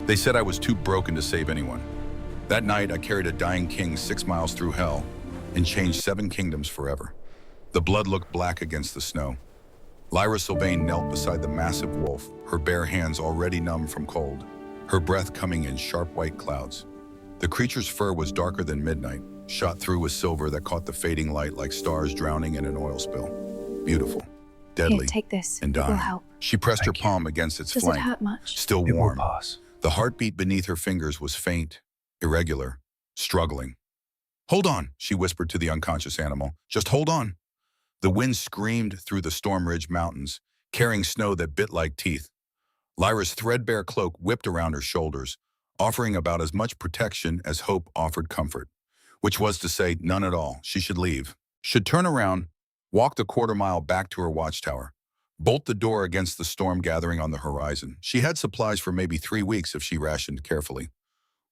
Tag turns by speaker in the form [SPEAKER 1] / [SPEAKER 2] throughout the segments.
[SPEAKER 1] They said I was too broken to save anyone. That night, I carried a dying king 6 miles through hell and changed 7 kingdoms forever. The blood looked black against the snow. Lyra Sylvain knelt beside the massive wolf, her bare hands already numb from cold, her breath coming in sharp white clouds. The creature's fur was darker than midnight, shot through with silver that caught the fading light like stars drowning in an oil spill. Beautiful, deadly,
[SPEAKER 2] Here, take this.
[SPEAKER 1] and
[SPEAKER 2] It will
[SPEAKER 1] dying.
[SPEAKER 2] help.
[SPEAKER 1] She pressed her
[SPEAKER 3] Thank you.
[SPEAKER 1] palm against its
[SPEAKER 2] Does it
[SPEAKER 1] flank,
[SPEAKER 2] hurt much?
[SPEAKER 1] still
[SPEAKER 3] It will
[SPEAKER 1] warm.
[SPEAKER 3] pass.
[SPEAKER 1] The heartbeat beneath her fingers was faint, irregular, struggling. "Hold on," she whispered to the unconscious animal. "Just hold on." The wind screamed through the Storm Ridge Mountains, carrying snow that bit like teeth. Lyra's threadbare cloak whipped around her shoulders, offering about as much protection as hope offered comfort, which was to say none at all. She should leave, should turn around, walk the quarter-mile back to her watchtower, bolt the door against the storm gathering on the horizon. She had supplies for maybe 3 weeks if she rationed carefully.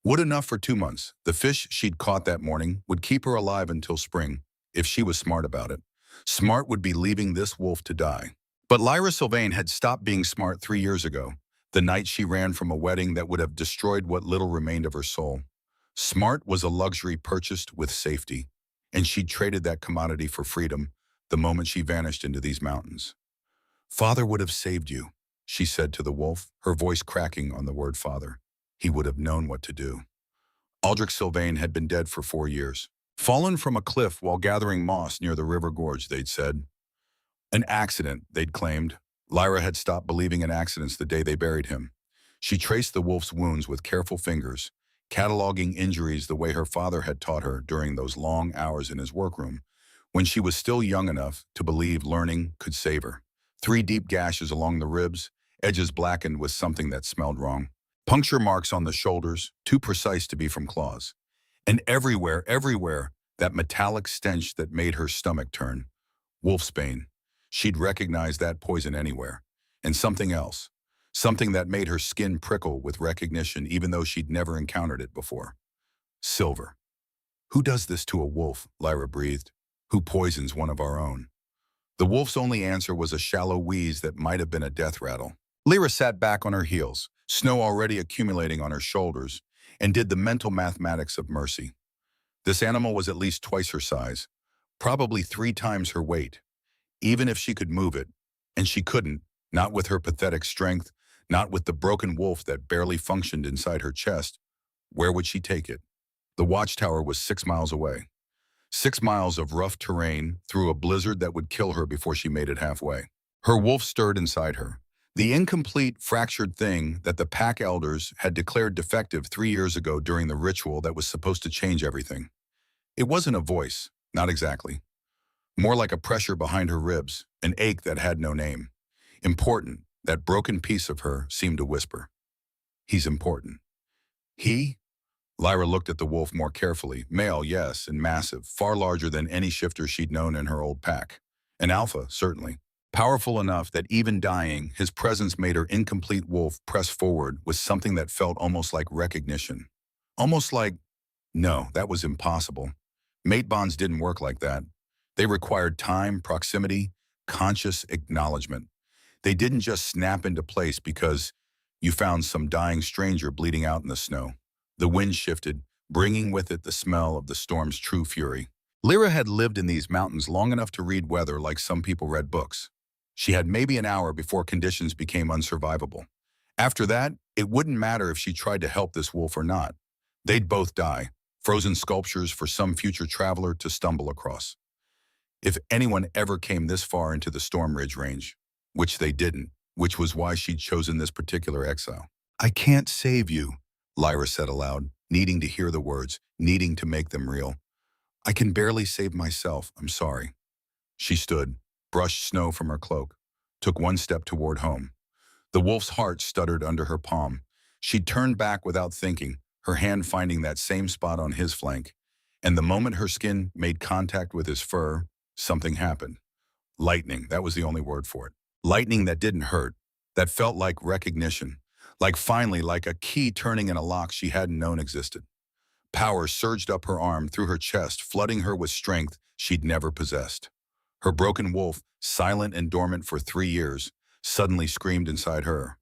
[SPEAKER 1] Wood enough for 2 months. The fish she'd caught that morning would keep her alive until spring, if she was smart about it. Smart would be leaving this wolf to die. But Lyra Sylvain had stopped being smart 3 years ago, the night she ran from a wedding that would have destroyed what little remained of her soul. Smart was a luxury purchased with safety, and she'd traded that commodity for freedom the moment she vanished into these mountains. "Father would have saved you," she said to the wolf, her voice cracking on the word father. "He would have known what to do." Aldrich Sylvain had been dead for 4 years. Fallen from a cliff while gathering moss near the river gorge, they'd said. An accident, they'd claimed. Lyra had stopped believing in accidents the day they buried him. She traced the wolf's wounds with careful fingers, cataloging injuries the way her father had taught her during those long hours in his workroom, when she was still young enough to believe learning could save her. 3 deep gashes along the ribs, edges blackened with something that smelled wrong. Puncture marks on the shoulders, too precise to be from claws. And everywhere, that metallic stench that made her stomach turn. Wolfsbane. She'd recognize that poison anywhere. And something else. Something that made her skin prickle with recognition even though she'd never encountered it before. Silver. "Who does this to a wolf?" Lyra breathed. "Who poisons one of our own?" The wolf's only answer was a shallow wheeze that might have been a death rattle. Lyra sat back on her heels, snow already accumulating on her shoulders, and did the mental mathematics of mercy. This animal was at least twice her size, probably 3 times her weight. Even if she could move it, and she couldn't, not with her pathetic strength, not with the broken wolf that barely functioned inside her chest, where would she take it? The watchtower was 6 miles away. 6 miles of rough terrain through a blizzard that would kill her before she made it halfway. Her wolf stirred inside her. The incomplete, fractured thing that the pack elders had declared defective 3 years ago during the ritual that was supposed to change everything. It wasn't a voice, not exactly. More like a pressure behind her ribs, an ache that had no name. Important, that broken piece of her seemed to whisper. "He's important." "He?" Lyra looked at the wolf more carefully. Male, yes, and massive, far larger than any shifter she'd known in her old pack. An alpha, certainly. Powerful enough that even dying, his presence made her incomplete wolf press forward with something that felt almost like recognition. Almost like, no, that was impossible. Mate bonds didn't work like that. They required time, proximity, conscious acknowledgement. They didn't just snap into place because you found some dying stranger bleeding out in the snow. The wind shifted, bringing with it the smell of the storm's true fury. Lyra had lived in these mountains long enough to read weather like some people read books. She had maybe an hour before conditions became unsurvivable. After that, it wouldn't matter if she tried to help this wolf or not. They'd both die, frozen sculptures for some future traveler to stumble across. If anyone ever came this far into the Storm Ridge range, which they didn't, which was why she'd chosen this particular exile. "I can't save you," Lyra said aloud, needing to hear the words, needing to make them real. "I can barely save myself, I'm sorry." She stood, brushed snow from her cloak, took 1 step toward home. The wolf's heart stuttered under her palm. She turned back without thinking, her hand finding that same spot on his flank. And the moment her skin made contact with his fur, something happened. Lightning, that was the only word for it. Lightning that didn't hurt, that felt like recognition, like a key turning in a lock she hadn't known existed. Power surged up her arm through her chest, flooding her with strength she'd never possessed. Her broken wolf, silent and dormant for 3 years, suddenly screamed inside her.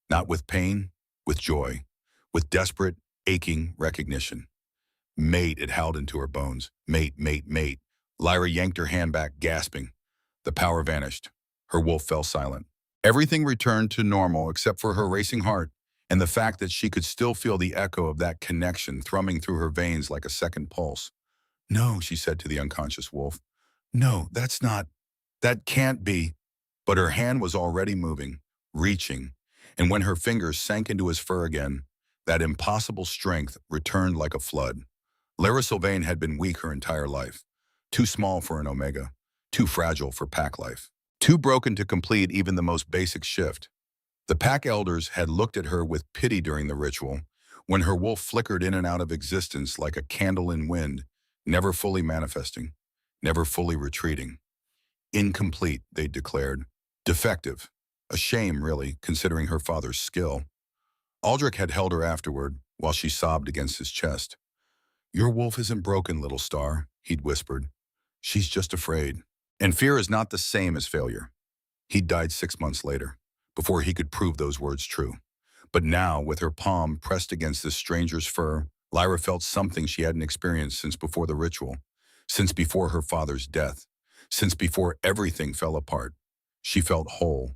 [SPEAKER 1] Not with pain, with joy. with desperate, aching recognition. Mate, it howled into her bones. Mate, mate, mate. Lyra yanked her hand back, gasping. The power vanished. Her wolf fell silent. Everything returned to normal except for her racing heart and the fact that she could still feel the echo of that connection thrumming through her veins like a second pulse. No, she said to the unconscious wolf. No, that can't be. But her hand was already moving, reaching, and when her fingers sank into his fur again, that impossible strength returned like a flood. Lyra Sylvain had been weak her entire life, too small for an Omega, too fragile for pack life, too broken to complete even the most basic shift. The pack elders had looked at her with pity during the ritual, when her wolf flickered in and out of existence like a candle in wind, never fully manifesting, never fully retreating. Incomplete, they declared. Defective. A shame, really, considering her father's skill. Aldrich had held her afterward, while she sobbed against his chest. Your wolf isn't broken, little star, he'd whispered. She's just afraid. And fear is not the same as failure. He'd died 6 months later, before he could prove those words true. But now, with her palm pressed against this stranger's fur, Lyra felt something she hadn't experienced since before the ritual, since before her father's death, since before everything fell apart. She felt whole.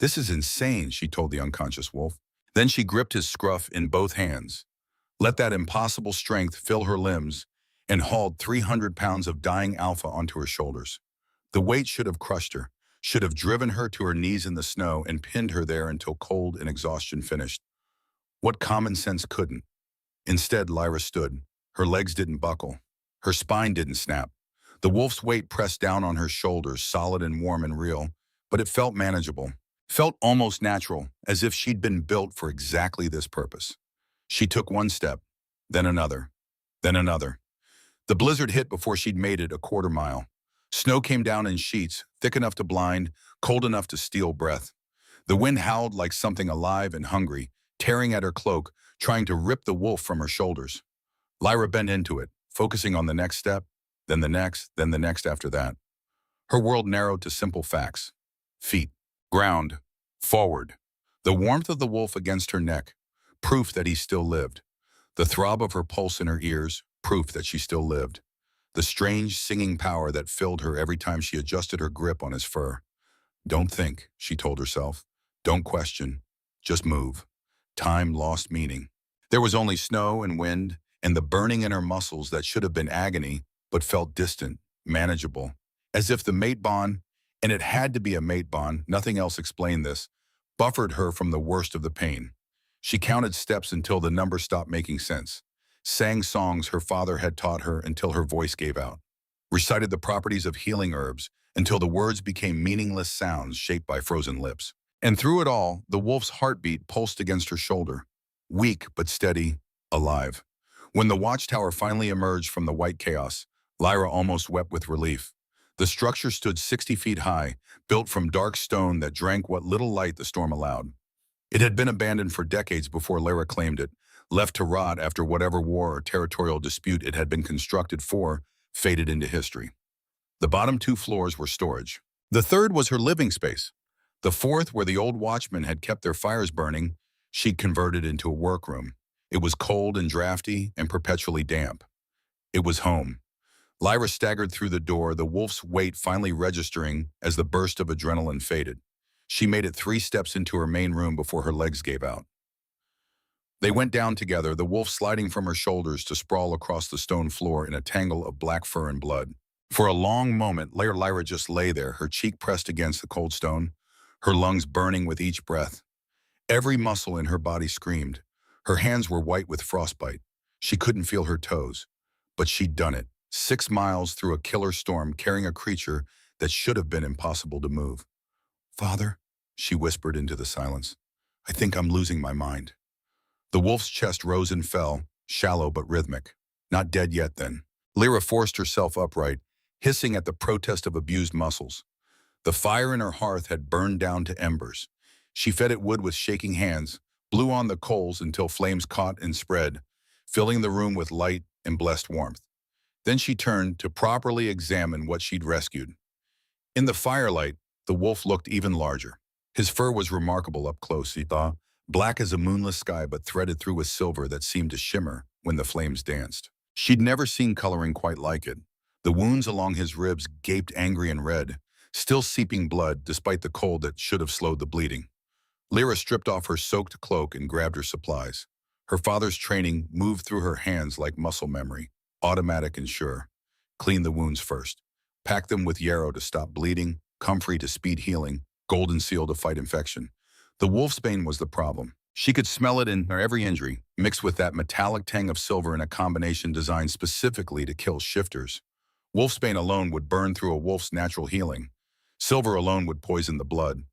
[SPEAKER 1] This is insane, she told the unconscious wolf. Then she gripped his scruff in both hands, let that impossible strength fill her limbs, and hauled 300 pounds of dying alpha onto her shoulders. The weight should have crushed her, should have driven her to her knees in the snow and pinned her there until cold and exhaustion finished. What common sense couldn't? Instead, Lyra stood. Her legs didn't buckle. Her spine didn't snap. The wolf's weight pressed down on her shoulders, solid and warm and real, but it felt manageable, felt almost natural, as if she'd been built for exactly this purpose. She took one step, then another, then another. The blizzard hit before she'd made it a quarter mile. Snow came down in sheets, thick enough to blind, cold enough to steal breath. The wind howled like something alive and hungry, tearing at her cloak, trying to rip the wolf from her shoulders. Lyra bent into it, focusing on the next step, then the next after that. Her world narrowed to simple facts. Feet, ground, forward. The warmth of the wolf against her neck, proof that he still lived. The throb of her pulse in her ears, proof that she still lived. The strange singing power that filled her every time she adjusted her grip on his fur. Don't think, she told herself. Don't question. Just move. Time lost meaning. There was only snow and wind, and the burning in her muscles that should have been agony, but felt distant, manageable. As if the mate bond, and it had to be a mate bond, nothing else explained this, buffered her from the worst of the pain. She counted steps until the number stopped making sense, sang songs her father had taught her until her voice gave out, recited the properties of healing herbs until the words became meaningless sounds shaped by frozen lips. And through it all, the wolf's heartbeat pulsed against her shoulder, weak but steady, alive. When the watchtower finally emerged from the white chaos, Lyra almost wept with relief. The structure stood 60 feet high, built from dark stone that drank what little light the storm allowed. It had been abandoned for decades before Lyra claimed it, left to rot after whatever war or territorial dispute it had been constructed for faded into history. The bottom 2 floors were storage. The third was her living space. The fourth, where the old watchmen had kept their fires burning, she'd converted into a workroom. It was cold and drafty and perpetually damp. It was home. Lyra staggered through the door, the wolf's weight finally registering as the burst of adrenaline faded. She made it 3 steps into her main room before her legs gave out. They went down together, the wolf sliding from her shoulders to sprawl across the stone floor in a tangle of black fur and blood. For a long moment, Lyra just lay there, her cheek pressed against the cold stone, her lungs burning with each breath. Every muscle in her body screamed. Her hands were white with frostbite. She couldn't feel her toes. But she'd done it. 6 miles through a killer storm, carrying a creature that should have been impossible to move. Father, she whispered into the silence, I think I'm losing my mind. The wolf's chest rose and fell, shallow but rhythmic. Not dead yet, then. Lyra forced herself upright, hissing at the protest of abused muscles. The fire in her hearth had burned down to embers. She fed it wood with shaking hands, blew on the coals until flames caught and spread, filling the room with light and blessed warmth. Then she turned to properly examine what she'd rescued. In the firelight, the wolf looked even larger. His fur was remarkable up close, he thought, black as a moonless sky but threaded through with silver that seemed to shimmer when the flames danced. She'd never seen coloring quite like it. The wounds along his ribs gaped angry and red, still seeping blood despite the cold that should have slowed the bleeding. Lyra stripped off her soaked cloak and grabbed her supplies. Her father's training moved through her hands like muscle memory, automatic and sure. Clean the wounds first. Pack them with yarrow to stop bleeding, comfrey to speed healing, golden seal to fight infection. The wolfsbane was the problem. She could smell it in her every injury, mixed with that metallic tang of silver in a combination designed specifically to kill shifters. Wolfsbane alone would burn through a wolf's natural healing. Silver alone would poison the blood.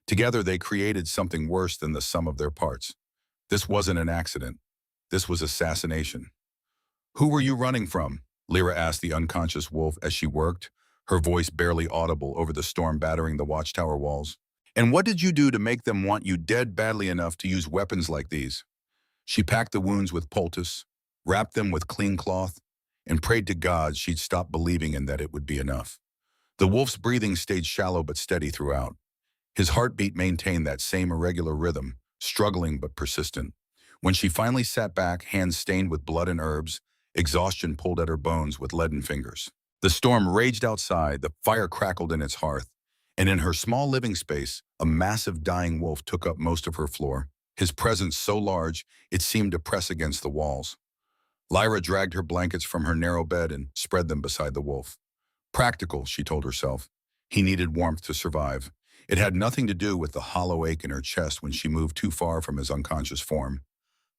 [SPEAKER 1] Together they created something worse than the sum of their parts. This wasn't an accident. This was assassination. "Who were you running from?" Lyra asked the unconscious wolf as she worked, her voice barely audible over the storm battering the watchtower walls. "And what did you do to make them want you dead badly enough to use weapons like these?" She packed the wounds with poultice, wrapped them with clean cloth, and prayed to God she'd stop believing in that it would be enough. The wolf's breathing stayed shallow but steady throughout. His heartbeat maintained that same irregular rhythm, struggling but persistent. When she finally sat back, hands stained with blood and herbs, exhaustion pulled at her bones with leaden fingers. The storm raged outside, the fire crackled in its hearth, and in her small living space, a massive dying wolf took up most of her floor, his presence so large it seemed to press against the walls. Lyra dragged her blankets from her narrow bed and spread them beside the wolf. Practical, she told herself. He needed warmth to survive. It had nothing to do with the hollow ache in her chest when she moved too far from his unconscious form.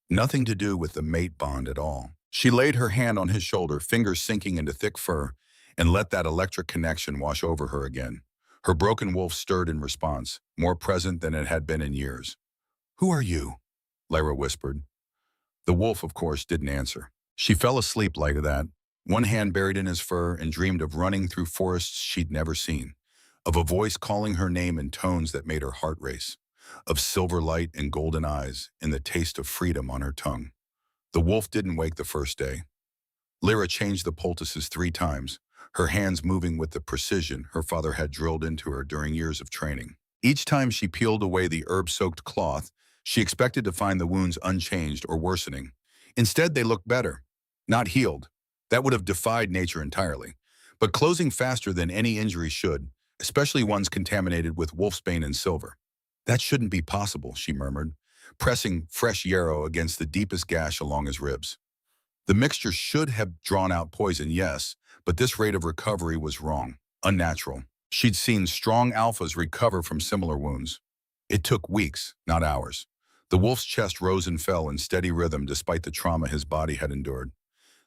[SPEAKER 1] Nothing to do with the mate bond at all. She laid her hand on his shoulder, fingers sinking into thick fur, and let that electric connection wash over her again. Her broken wolf stirred in response, more present than it had been in years. "Who are you?" Lyra whispered. The wolf, of course, didn't answer. She fell asleep like that, one hand buried in his fur, and dreamed of running through forests she'd never seen, of a voice calling her name in tones that made her heart race, of silver light and golden eyes and the taste of freedom on her tongue. The wolf didn't wake the first day. Lyra changed the poultices 3 times, her hands moving with the precision her father had drilled into her during years of training. Each time she peeled away the herb-soaked cloth, she expected to find the wounds unchanged or worsening. Instead, they looked better, not healed. That would have defied nature entirely, but closing faster than any injury should, especially ones contaminated with wolfsbane and silver. "That shouldn't be possible," she murmured, pressing fresh yarrow against the deepest gash along his ribs. The mixture should have drawn out poison, yes, but this rate of recovery was wrong, unnatural. She'd seen strong alphas recover from similar wounds. It took weeks, not hours. The wolf's chest rose and fell in steady rhythm despite the trauma his body had endured.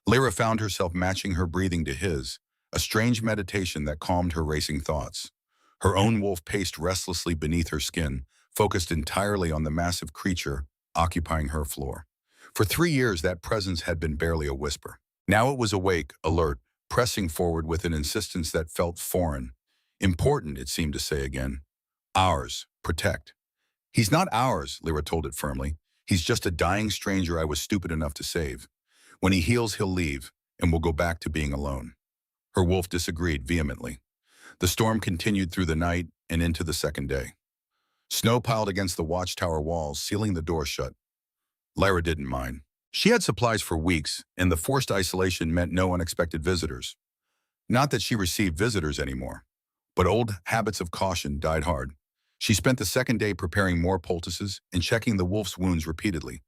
[SPEAKER 1] Lyra found herself matching her breathing to his, a strange meditation that calmed her racing thoughts. Her own wolf paced restlessly beneath her skin, focused entirely on the massive creature occupying her floor. For 3 years, that presence had been barely a whisper. Now it was awake, alert, pressing forward with an insistence that felt foreign. Important, it seemed to say again. "Ours. Protect." "He's not ours," Lyra told it firmly. "He's just a dying stranger I was stupid enough to save. When he heals, he'll leave, and we'll go back to being alone." Her wolf disagreed vehemently. The storm continued through the night and into the second day. Snow piled against the watchtower walls, sealing the door shut. Lyra didn't mind. She had supplies for weeks, and the forced isolation meant no unexpected visitors. Not that she received visitors anymore, but old habits of caution died hard. She spent the second day preparing more poultices and checking the wolf's wounds repeatedly.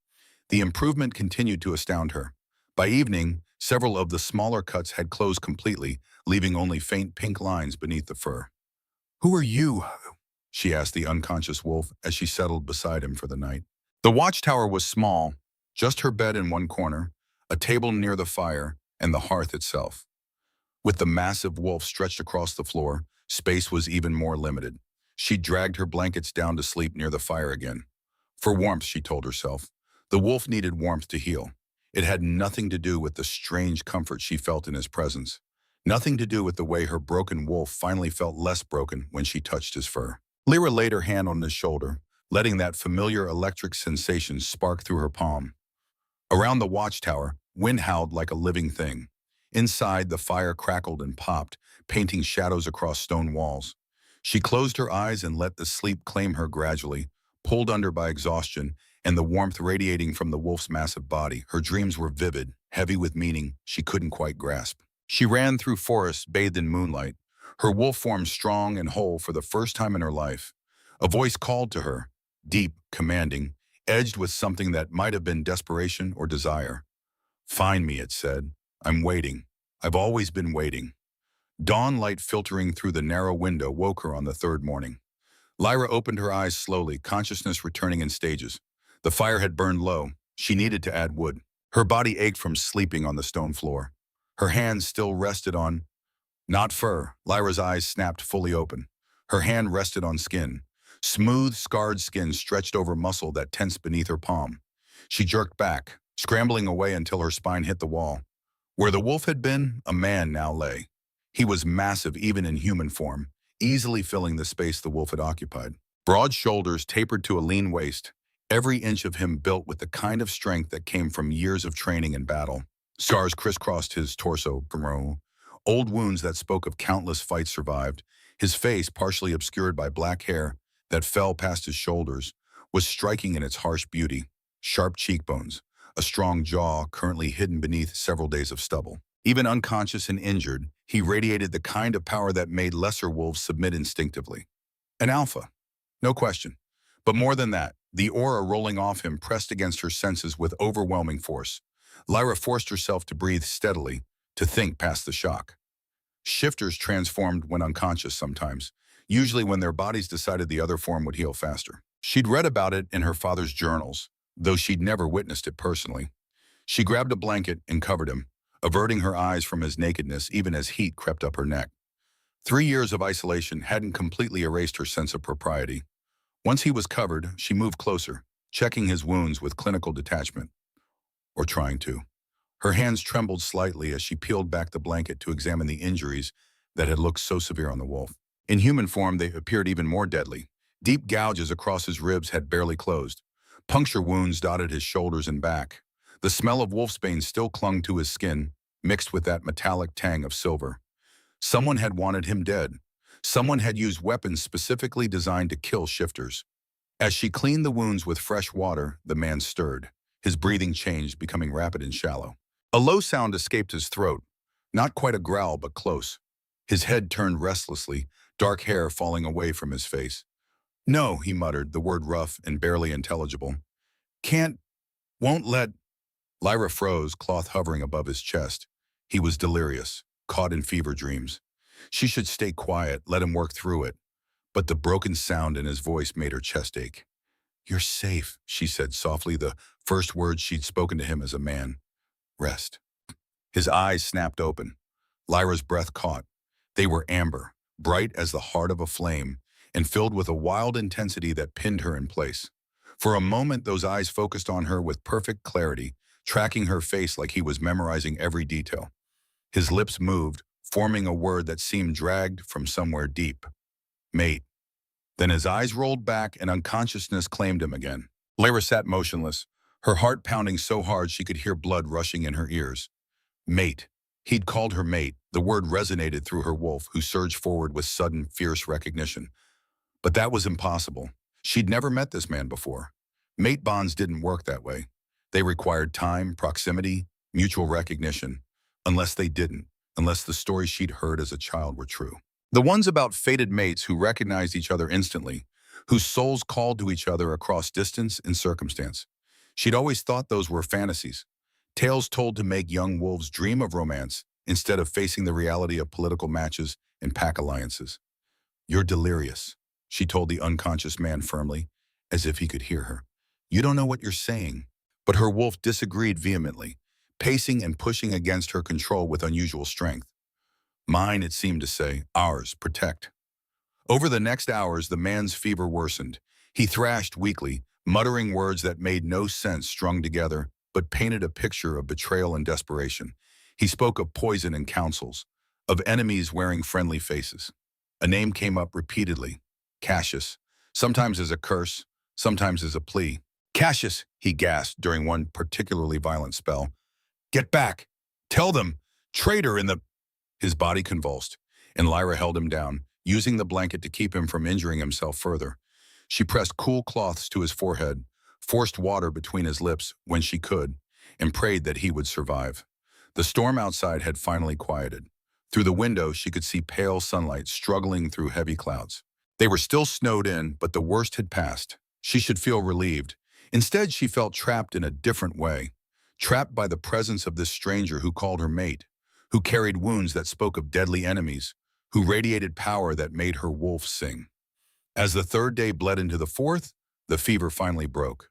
[SPEAKER 1] The improvement continued to astound her. By evening, several of the smaller cuts had closed completely, leaving only faint pink lines beneath the fur. "Who are you?" she asked the unconscious wolf as she settled beside him for the night. The watchtower was small, just her bed in one corner, a table near the fire, and the hearth itself. With the massive wolf stretched across the floor, space was even more limited. She dragged her blankets down to sleep near the fire again. For warmth, she told herself. The wolf needed warmth to heal. It had nothing to do with the strange comfort she felt in his presence. Nothing to do with the way her broken wolf finally felt less broken when she touched his fur. Lyra laid her hand on his shoulder, letting that familiar electric sensation spark through her palm. Around the watchtower, wind howled like a living thing. Inside, the fire crackled and popped, painting shadows across stone walls. She closed her eyes and let the sleep claim her gradually, pulled under by exhaustion, and the warmth radiating from the wolf's massive body. Her dreams were vivid, heavy with meaning she couldn't quite grasp. She ran through forests bathed in moonlight, her wolf form strong and whole for the first time in her life. A voice called to her, deep, commanding, edged with something that might have been desperation or desire. "Find me," it said. "I'm waiting. I've always been waiting." Dawn light filtering through the narrow window woke her on the third morning. Lyra opened her eyes slowly, consciousness returning in stages. The fire had burned low. She needed to add wood. Her body ached from sleeping on the stone floor. Her hands still rested on, not fur. Lyra's eyes snapped fully open. Her hand rested on skin. Smooth, scarred skin stretched over muscle that tensed beneath her palm. She jerked back, scrambling away until her spine hit the wall. Where the wolf had been, a man now lay. He was massive even in human form, easily filling the space the wolf had occupied. Broad shoulders tapered to a lean waist, every inch of him built with the kind of strength that came from years of training and battle. Scars crisscrossed his torso, old wounds that spoke of countless fights survived. His face, partially obscured by black hair that fell past his shoulders, was striking in its harsh beauty. Sharp cheekbones, a strong jaw currently hidden beneath several days of stubble. Even unconscious and injured, he radiated the kind of power that made lesser wolves submit instinctively. An alpha, no question. But more than that, the aura rolling off him pressed against her senses with overwhelming force. Lyra forced herself to breathe steadily, to think past the shock. Shifters transformed when unconscious sometimes, usually when their bodies decided the other form would heal faster. She'd read about it in her father's journals, though she'd never witnessed it personally. She grabbed a blanket and covered him, averting her eyes from his nakedness even as heat crept up her neck. 3 years of isolation hadn't completely erased her sense of propriety. Once he was covered, she moved closer, checking his wounds with clinical detachment. Or trying to. Her hands trembled slightly as she peeled back the blanket to examine the injuries that had looked so severe on the wolf. In human form, they appeared even more deadly. Deep gouges across his ribs had barely closed. Puncture wounds dotted his shoulders and back. The smell of wolfsbane still clung to his skin, mixed with that metallic tang of silver. Someone had wanted him dead. Someone had used weapons specifically designed to kill shifters. As she cleaned the wounds with fresh water, the man stirred. His breathing changed, becoming rapid and shallow. A low sound escaped his throat, not quite a growl, but close. His head turned restlessly, dark hair falling away from his face. "No," he muttered, the word rough and barely intelligible. "Can't, won't let." Lyra froze, cloth hovering above his chest. He was delirious, caught in fever dreams. She should stay quiet, let him work through it. But the broken sound in his voice made her chest ache. "You're safe," she said softly, the first words she'd spoken to him as a man. "Rest." His eyes snapped open. Lyra's breath caught. They were amber, bright as the heart of a flame, and filled with a wild intensity that pinned her in place. For a moment, those eyes focused on her with perfect clarity, tracking her face like he was memorizing every detail. His lips moved, forming a word that seemed dragged from somewhere deep. "Mate." Then his eyes rolled back and unconsciousness claimed him again. Lyra sat motionless, her heart pounding so hard she could hear blood rushing in her ears. Mate. He'd called her mate. The word resonated through her wolf, who surged forward with sudden, fierce recognition. But that was impossible. She'd never met this man before. Mate bonds didn't work that way. They required time, proximity, mutual recognition. Unless the stories she'd heard as a child were true. The ones about fated mates who recognized each other instantly, whose souls called to each other across distance and circumstance. She'd always thought those were fantasies, tales told to make young wolves dream of romance instead of facing the reality of political matches and pack alliances. "You're delirious," she told the unconscious man firmly, as if he could hear her. "You don't know what you're saying." But her wolf disagreed vehemently, pacing and pushing against her control with unusual strength. "Mine," it seemed to say, "ours, protect." Over the next hours, the man's fever worsened. He thrashed weakly, muttering words that made no sense strung together, but painted a picture of betrayal and desperation. He spoke of poison and counsels, of enemies wearing friendly faces. A name came up repeatedly, Cassius, sometimes as a curse, sometimes as a plea. "Cassius," he gasped during one particularly violent spell. "Get back! Tell them! Traitor in the—" His body convulsed, and Lyra held him down, using the blanket to keep him from injuring himself further. She pressed cool cloths to his forehead, forced water between his lips when she could, and prayed that he would survive. The storm outside had finally quieted. Through the window, she could see pale sunlight struggling through heavy clouds. They were still snowed in, but the worst had passed. She should feel relieved. Instead, she felt trapped in a different way. Trapped by the presence of this stranger who called her mate, who carried wounds that spoke of deadly enemies, who radiated power that made her wolf sing. As the third day bled into the fourth, the fever finally broke.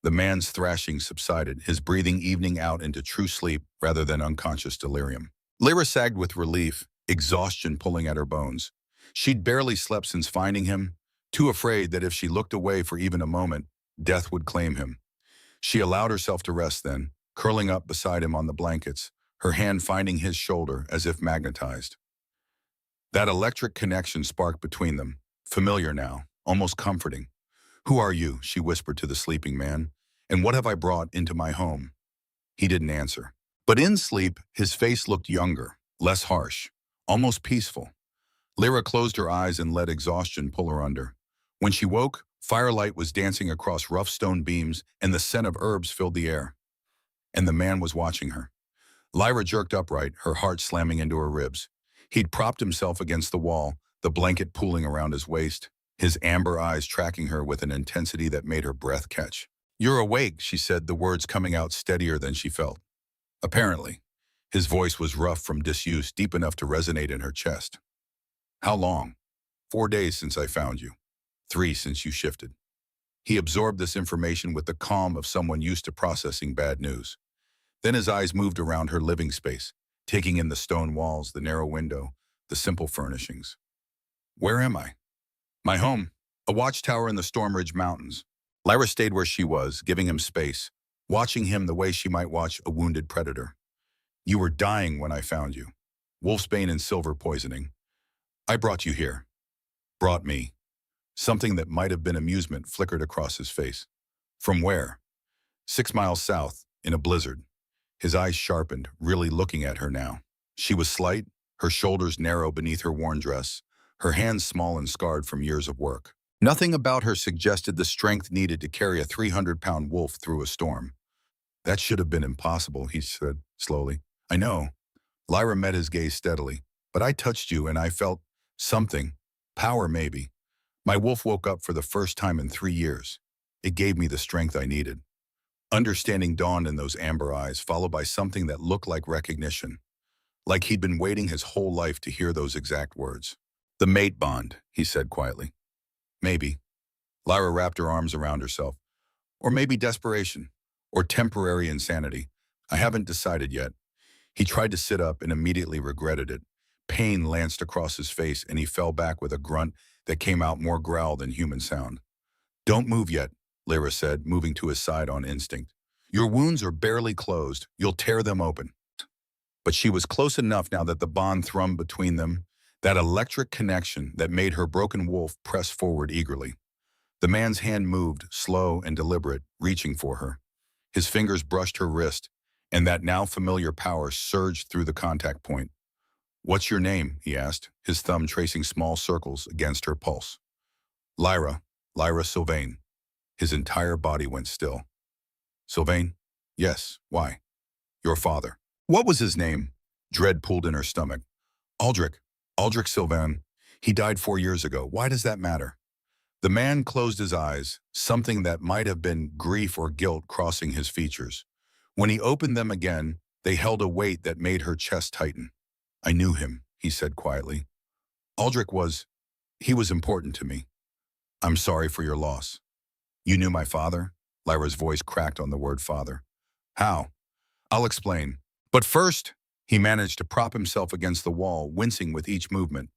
[SPEAKER 1] The man's thrashing subsided, his breathing evening out into true sleep rather than unconscious delirium. Lyra sagged with relief, exhaustion pulling at her bones. She'd barely slept since finding him, too afraid that if she looked away for even a moment, death would claim him. She allowed herself to rest then, curling up beside him on the blankets, her hand finding his shoulder as if magnetized. That electric connection sparked between them, familiar now, almost comforting. "Who are you?" she whispered to the sleeping man. "And what have I brought into my home?" He didn't answer. But in sleep, his face looked younger, less harsh, almost peaceful. Lyra closed her eyes and let exhaustion pull her under. When she woke, firelight was dancing across rough stone beams and the scent of herbs filled the air. And the man was watching her. Lyra jerked upright, her heart slamming into her ribs. He'd propped himself against the wall, the blanket pooling around his waist, his amber eyes tracking her with an intensity that made her breath catch. "You're awake," she said, the words coming out steadier than she felt. Apparently. His voice was rough from disuse, deep enough to resonate in her chest. "How long?" "4 days since I found you. 3 since you shifted." He absorbed this information with the calm of someone used to processing bad news. Then his eyes moved around her living space, taking in the stone walls, the narrow window, the simple furnishings. "Where am I?" "My home. A watchtower in the Storm Ridge Mountains." Lyra stayed where she was, giving him space, watching him the way she might watch a wounded predator. "You were dying when I found you. Wolfsbane and silver poisoning. I brought you here." "Brought me." Something that might have been amusement flickered across his face. "From where?" 6 miles south, in a blizzard." His eyes sharpened, really looking at her now. She was slight, her shoulders narrow beneath her worn dress, her hands small and scarred from years of work. Nothing about her suggested the strength needed to carry a 300-pound wolf through a storm. "That should have been impossible," he said slowly. "I know." Lyra met his gaze steadily. "But I touched you and I felt something. Power, maybe. My wolf woke up for the first time in 3 years. It gave me the strength I needed." Understanding dawned in those amber eyes, followed by something that looked like recognition. Like he'd been waiting his whole life to hear those exact words. "The mate bond," he said quietly. "Maybe." Lyra wrapped her arms around herself. "Or maybe desperation. Or temporary insanity. I haven't decided yet." He tried to sit up and immediately regretted it. Pain lanced across his face and he fell back with a grunt that came out more growl than human sound. "Don't move yet," Lyra said, moving to his side on instinct. "Your wounds are barely closed. You'll tear them open." But she was close enough now that the bond thrummed between them, that electric connection that made her broken wolf press forward eagerly. The man's hand moved, slow and deliberate, reaching for her. His fingers brushed her wrist, and that now familiar power surged through the contact point. "What's your name?" he asked, his thumb tracing small circles against her pulse. "Lyra. Lyra Sylvain." His entire body went still. "Sylvain?" "Yes. Why?" "Your father." "What was his name?" Dread pulled in her stomach. "Aldrich. Aldrich Sylvain. He died 4 years ago. Why does that matter?" The man closed his eyes, something that might have been grief or guilt crossing his features. When he opened them again, they held a weight that made her chest tighten. "I knew him," he said quietly. "Aldrich he was important to me. I'm sorry for your loss." "You knew my father?" Lyra's voice cracked on the word father. "How?" "I'll explain. But first," he managed to prop himself against the wall, wincing with each movement.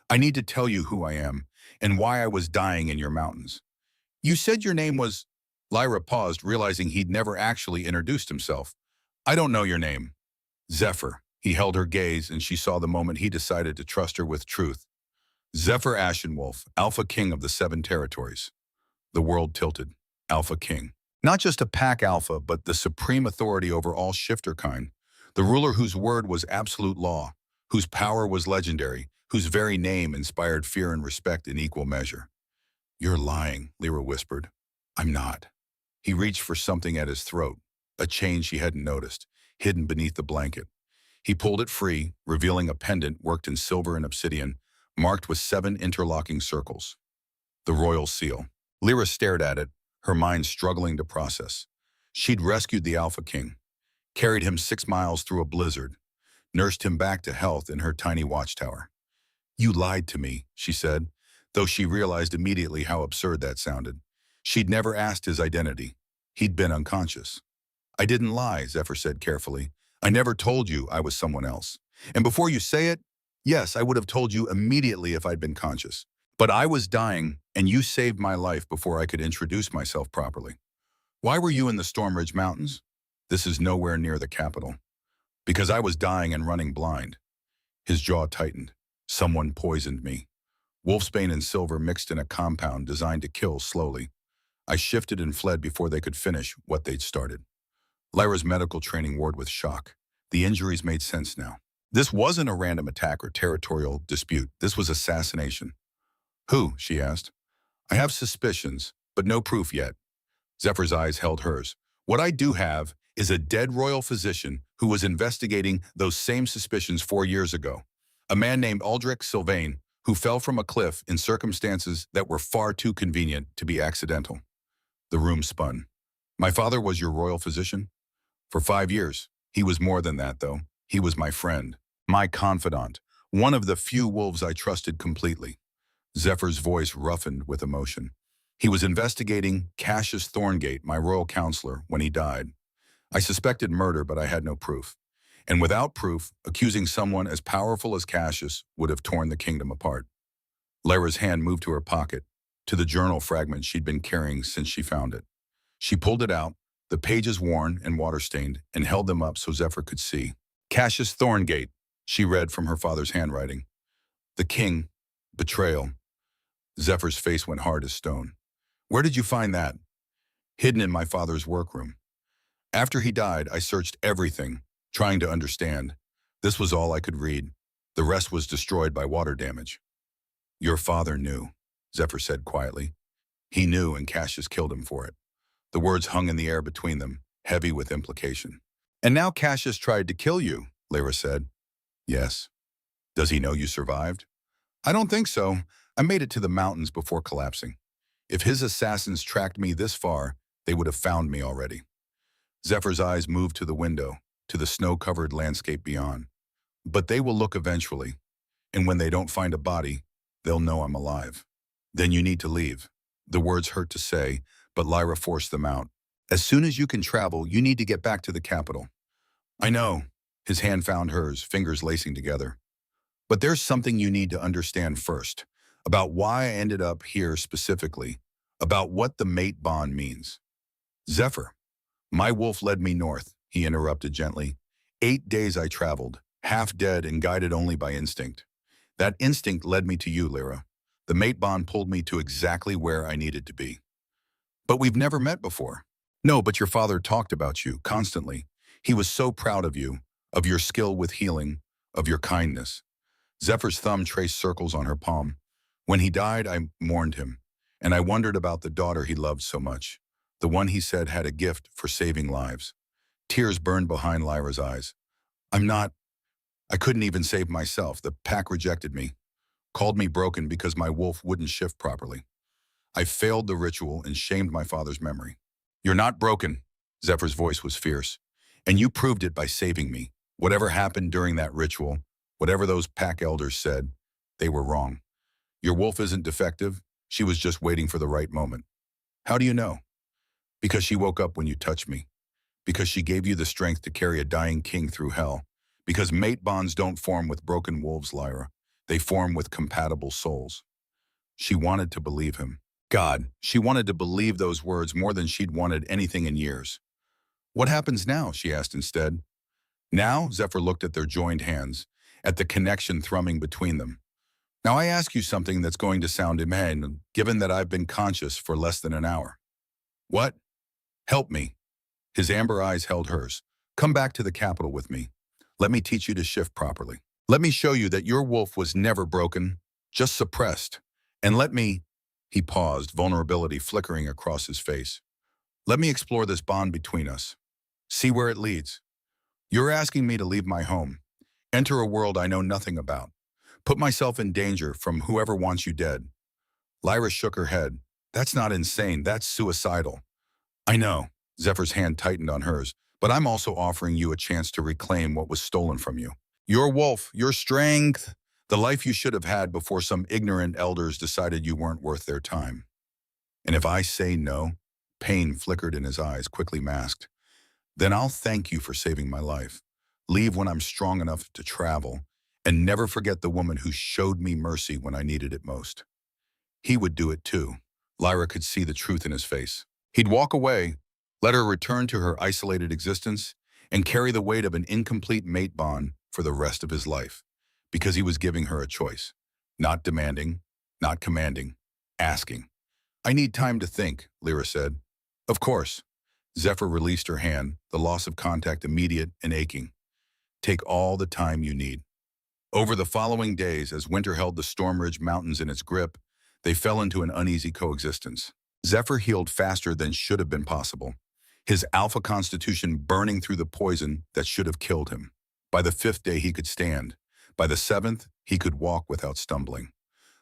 [SPEAKER 1] "I need to tell you who I am, and why I was dying in your mountains." "You said your name was—" Lyra paused, realizing he'd never actually introduced himself. "I don't know your name." "Zephyr." He held her gaze, and she saw the moment he decided to trust her with truth. "Zephyr Ashenwolf, Alphaking of the 7 territories." The world tilted. Alphaking. Not just a pack alpha, but the supreme authority over all shifter kind. The ruler whose word was absolute law, whose power was legendary, whose very name inspired fear and respect in equal measure. "You're lying," Lyra whispered. "I'm not." He reached for something at his throat, a chain she hadn't noticed, hidden beneath the blanket. He pulled it free, revealing a pendant worked in silver and obsidian, marked with 7 interlocking circles. The royal seal. Lyra stared at it, her mind struggling to process. She'd rescued the Alpha King, carried him 6 miles through a blizzard, nursed him back to health in her tiny watchtower. "You lied to me," she said, though she realized immediately how absurd that sounded. She'd never asked his identity. He'd been unconscious. "I didn't lie," Zephyr said carefully. "I never told you I was someone else. And before you say it, yes, I would have told you immediately if I'd been conscious. But I was dying, and you saved my life before I could introduce myself properly. Why were you in the Stormridge Mountains? This is nowhere near the capital." "Because I was dying and running blind." His jaw tightened. "Someone poisoned me. Wolfsbane and silver mixed in a compound designed to kill slowly. I shifted and fled before they could finish what they'd started." Lyra's medical training wore with shock. The injuries made sense now. This wasn't a random attack or territorial dispute. This was assassination. "Who?" she asked. "I have suspicions, but no proof yet." Zephyr's eyes held hers. "What I do have is a dead royal physician who was investigating those same suspicions 4 years ago. A man named Aldrich Sylvain, who fell from a cliff in circumstances that were far too convenient to be accidental." The room spun. "My father was your royal physician?" "For 5 years. He was more than that, though. He was my friend, my confidant, one of the few wolves I trusted completely." Zephyr's voice roughened with emotion. "He was investigating Cassius Thorngate, my royal counselor, when he died. I suspected murder, but I had no proof. And without proof, accusing someone as powerful as Cassius would have torn the kingdom apart." Lyra's hand moved to her pocket, to the journal fragment she'd been carrying since she found it. She pulled it out, the pages worn and water-stained, and held them up so Zephyr could see. "Cassius Thorngate," she read from her father's handwriting. "The king. Betrayal." Zephyr's face went hard as stone. "Where did you find that?" "Hidden in my father's workroom. After he died, I searched everything, trying to understand. This was all I could read. The rest was destroyed by water damage." "Your father knew," Zephyr said quietly. "He knew, and Cassius killed him for it." The words hung in the air between them, heavy with implication. "And now Cassius tried to kill you," Lyra said. "Yes." "Does he know you survived?" "I don't think so. I made it to the mountains before collapsing. If his assassins tracked me this far, they would have found me already." Zephyr's eyes moved to the window, to the snow-covered landscape beyond. "But they will look eventually, and when they don't find a body, they'll know I'm alive. Then you need to leave." The words hurt to say, but Lyra forced them out. "As soon as you can travel, you need to get back to the capital." "I know." His hand found hers, fingers lacing together. "But there's something you need to understand first, about why I ended up here specifically, about what the mate bond means." "Zephyr, my wolf led me north," he interrupted gently. 8 days I traveled, half dead and guided only by instinct. That instinct led me to you, Lyra. The mate bond pulled me to exactly where I needed to be. "But we've never met before." "No, but your father talked about you constantly. He was so proud of your skill with healing, of your kindness." Zephyr's thumb traced circles on her palm. "When he died, I mourned him, and I wondered about the daughter he loved so much, the one he said had a gift for saving lives." Tears burned behind Lyra's eyes. I couldn't even save myself. The pack rejected me, called me broken because my wolf wouldn't shift properly. I failed the ritual and shamed my father's memory." "You're not broken," Zephyr's voice was fierce. "And you proved it by saving me. Whatever happened during that ritual, whatever those pack elders said, they were wrong. Your wolf isn't defective. She was just waiting for the right moment." "How do you know?" "Because she woke up when you touched me. Because she gave you the strength to carry a dying king through hell. Because mate bonds don't form with broken wolves, Lyra. They form with compatible souls." She wanted to believe him. God, she wanted to believe those words more than she'd wanted anything in years. "What happens now?" she asked instead. "Now," Zephyr looked at their joined hands, at the connection thrumming between them. "Now I ask you something that's going to sound inane, given that I've been conscious for less than an hour." "What?" "Help me." His amber eyes held hers. "Come back to the capital with me. Let me teach you to shift properly. Let me show you that your wolf was never broken, just suppressed. And let me—" He paused, vulnerability flickering across his face. Let me explore this bond between us. See where it leads. You're asking me to leave my home, enter a world I know nothing about, put myself in danger from whoever wants you dead. Lyra shook her head. That's not insane, that's suicidal. I know. Zephyr's hand tightened on hers, but I'm also offering you a chance to reclaim what was stolen from you. Your wolf, your strength, the life you should have had before some ignorant elders decided you weren't worth their time. And if I say no, pain flickered in his eyes, quickly masked, then I'll thank you for saving my life. Leave when I'm strong enough to travel, and never forget the woman who showed me mercy when I needed it most. He would do it too. Lyra could see the truth in his face. He'd walk away, let her return to her isolated existence, and carry the weight of an incomplete mate bond for the rest of his life, because he was giving her a choice. Not demanding, not commanding, asking. I need time to think, Lyra said. Of course. Zephyr released her hand, the loss of contact immediate and aching. Take all the time you need. Over the following days, as winter held the Storm Ridge Mountains in its grip, they fell into an uneasy coexistence. Zephyr healed faster than should have been possible, his alpha constitution burning through the poison that should have killed him. By the 5th day, he could stand. By the 7th, he could walk without stumbling.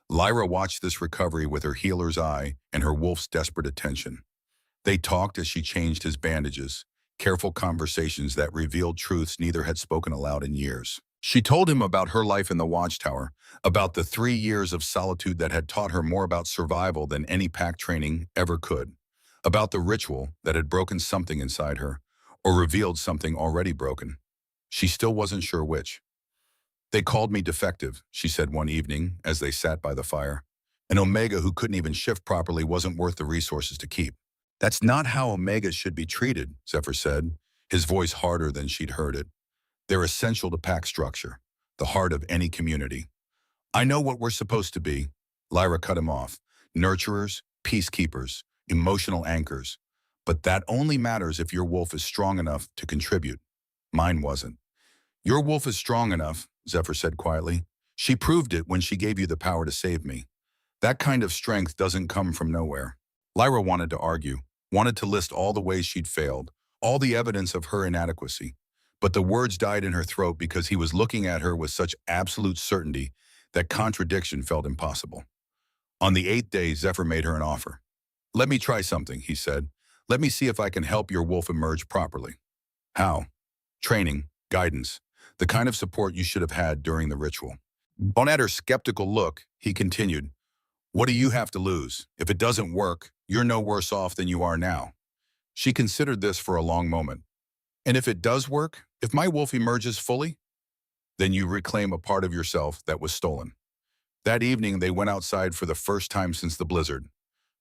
[SPEAKER 1] Lyra watched this recovery with her healer's eye and her wolf's desperate attention. They talked as she changed his bandages, careful conversations that revealed truths neither had spoken aloud in years. She told him about her life in the watchtower, about the 3 years of solitude that had taught her more about survival than any pack training ever could, about the ritual that had broken something inside her, or revealed something already broken. She still wasn't sure which. They called me defective, she said one evening as they sat by the fire. An Omega who couldn't even shift properly wasn't worth the resources to keep. That's not how Omegas should be treated, Zephyr said, his voice harder than she'd heard it. They're essential to pack structure, the heart of any community. I know what we're supposed to be, Lyra cut him off. Nurturers, peacekeepers, emotional anchors. But that only matters if your wolf is strong enough to contribute. Mine wasn't. Your wolf is strong enough, Zephyr said quietly. She proved it when she gave you the power to save me. That kind of strength doesn't come from nowhere. Lyra wanted to argue, wanted to list all the ways she'd failed, all the evidence of her inadequacy. But the words died in her throat because he was looking at her with such absolute certainty that contradiction felt impossible. On the 8th day, Zephyr made her an offer. Let me try something, he said. Let me see if I can help your wolf emerge properly. How? Training, guidance, the kind of support you should have had during the ritual. On at her skeptical look, he continued, what do you have to lose? If it doesn't work, you're no worse off than you are now. She considered this for a long moment. And if it does work, if my wolf emerges fully, then you reclaim a part of yourself that was stolen. That evening, they went outside for the first time since the blizzard.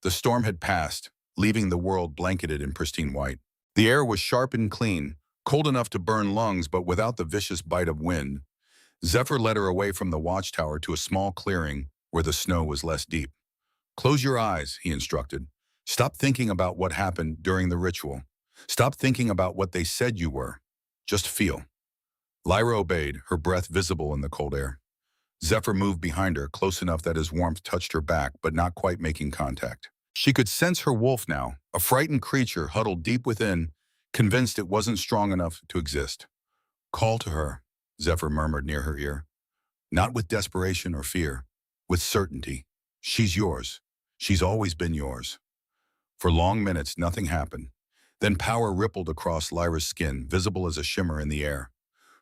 [SPEAKER 1] The storm had passed, leaving the world blanketed in pristine white. The air was sharp and clean, cold enough to burn lungs but without the vicious bite of wind. Zephyr led her away from the watchtower to a small clearing where the snow was less deep. Close your eyes, he instructed. Stop thinking about what happened during the ritual. Stop thinking about what they said you were. Just feel. Lyra obeyed, her breath visible in the cold air. Zephyr moved behind her, close enough that his warmth touched her back, but not quite making contact. She could sense her wolf now, a frightened creature huddled deep within, convinced it wasn't strong enough to exist. Call to her, Zephyr murmured near her ear. Not with desperation or fear, with certainty. She's yours. She's always been yours. For long minutes, nothing happened. Then power rippled across Lyra's skin, visible as a shimmer in the air.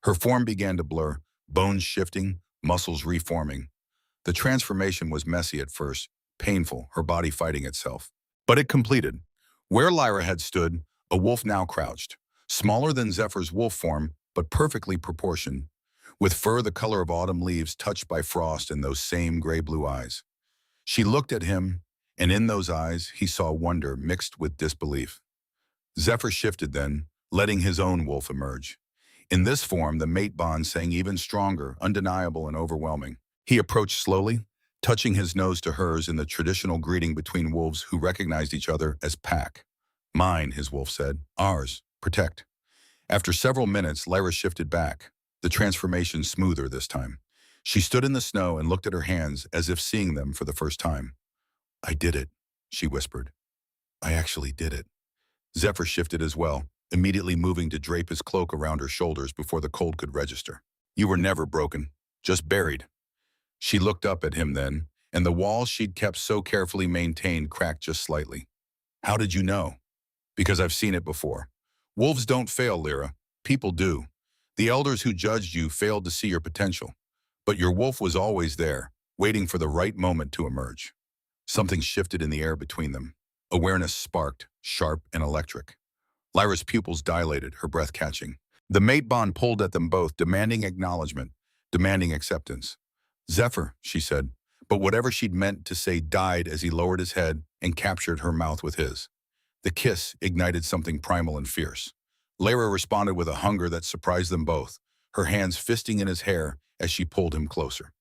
[SPEAKER 1] Her form began to blur, bones shifting, muscles reforming. The transformation was messy at first, painful, her body fighting itself. But it completed. Where Lyra had stood, a wolf now crouched, smaller than Zephyr's wolf form, but perfectly proportioned, with fur the color of autumn leaves touched by frost and those same gray-blue eyes. She looked at him, and in those eyes he saw wonder mixed with disbelief. Zephyr shifted then, letting his own wolf emerge. In this form, the mate bond sang even stronger, undeniable and overwhelming. He approached slowly, touching his nose to hers in the traditional greeting between wolves who recognized each other as pack. Mine, his wolf said. Ours. Protect. After several minutes, Lyra shifted back, the transformation smoother this time. She stood in the snow and looked at her hands as if seeing them for the first time. I did it, she whispered. I actually did it. Zephyr shifted as well, immediately moving to drape his cloak around her shoulders before the cold could register. You were never broken, just buried. She looked up at him then, and the walls she'd kept so carefully maintained cracked just slightly. How did you know? Because I've seen it before. Wolves don't fail, Lyra. People do. The elders who judged you failed to see your potential. But your wolf was always there, waiting for the right moment to emerge. Something shifted in the air between them. Awareness sparked, sharp and electric. Lyra's pupils dilated, her breath catching. The mate bond pulled at them both, demanding acknowledgement, demanding acceptance. Zephyr, she said, but whatever she'd meant to say died as he lowered his head and captured her mouth with his. The kiss ignited something primal and fierce. Lyra responded with a hunger that surprised them both, her hands fisting in his hair as she pulled him closer.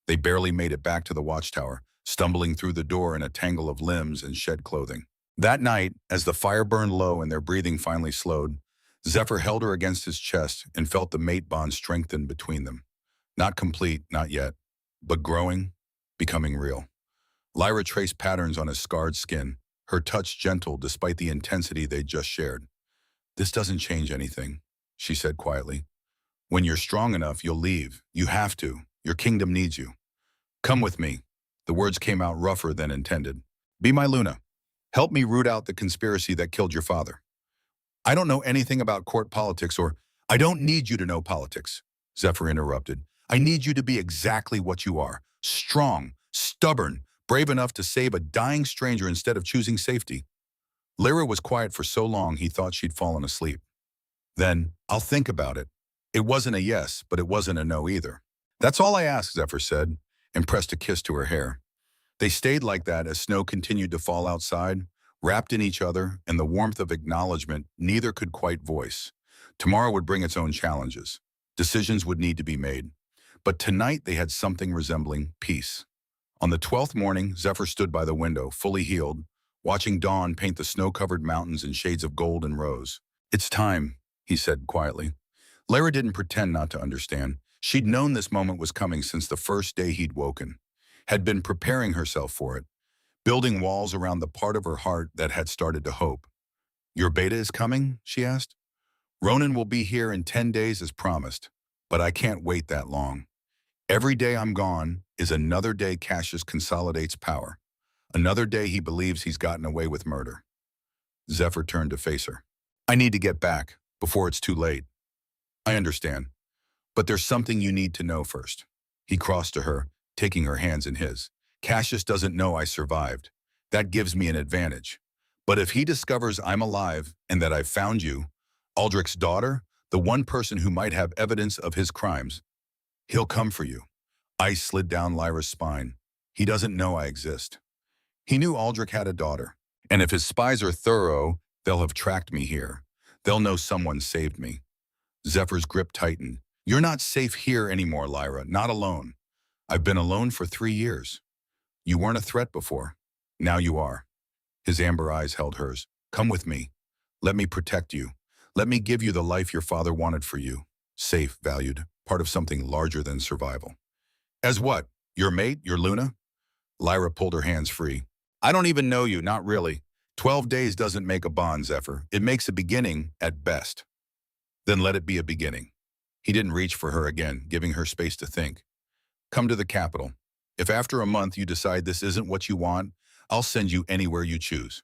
[SPEAKER 1] They barely made it back to the watchtower, stumbling through the door in a tangle of limbs and shed clothing. That night, as the fire burned low and their breathing finally slowed, Zephyr held her against his chest and felt the mate bond strengthen between them. Not complete, not yet, but growing, becoming real. Lyra traced patterns on his scarred skin, her touch gentle despite the intensity they'd just shared. This doesn't change anything, she said quietly. When you're strong enough, you'll leave. You have to. Your kingdom needs you. Come with me. The words came out rougher than intended. Be my Luna. Help me root out the conspiracy that killed your father. I don't know anything about court politics or I don't need you to know politics, Zephyr interrupted. I need you to be exactly what you are. Strong, stubborn, brave enough to save a dying stranger instead of choosing safety. Lyra was quiet for so long he thought she'd fallen asleep. Then, I'll think about it. It wasn't a yes, but it wasn't a no either. That's all I ask, Zephyr said, and pressed a kiss to her hair. They stayed like that as snow continued to fall outside, wrapped in each other, and the warmth of acknowledgement neither could quite voice. Tomorrow would bring its own challenges. Decisions would need to be made. But tonight they had something resembling peace. On the 12th morning, Zephyr stood by the window, fully healed, watching dawn paint the snow-covered mountains in shades of gold and rose. It's time, he said quietly. Lyra didn't pretend not to understand. She'd known this moment was coming since the first day he'd woken, had been preparing herself for it, building walls around the part of her heart that had started to hope. Your beta is coming? She asked. Ronan will be here in 10 days as promised, but I can't wait that long. Every day I'm gone is another day Cassius consolidates power, another day he believes he's gotten away with murder. Zephyr turned to face her. I need to get back before it's too late. I understand, but there's something you need to know first. He crossed to her, taking her hands in his. Cassius doesn't know I survived. That gives me an advantage. But if he discovers I'm alive and that I've found you, Aldrich's daughter, the one person who might have evidence of his crimes, he'll come for you. Ice slid down Lyra's spine. He doesn't know I exist. He knew Aldrich had a daughter. And if his spies are thorough, they'll have tracked me here. They'll know someone saved me. Zephyr's grip tightened. You're not safe here anymore, Lyra, not alone. I've been alone for 3 years. You weren't a threat before. Now you are. His amber eyes held hers. Come with me. Let me protect you. Let me give you the life your father wanted for you. Safe, valued, part of something larger than survival. As what? Your mate? Your Luna? Lyra pulled her hands free. I don't even know you, not really. 12 days doesn't make a bond, Zephyr. It makes a beginning at best. Then let it be a beginning. He didn't reach for her again, giving her space to think. Come to the capital. If after a month you decide this isn't what you want, I'll send you anywhere you choose.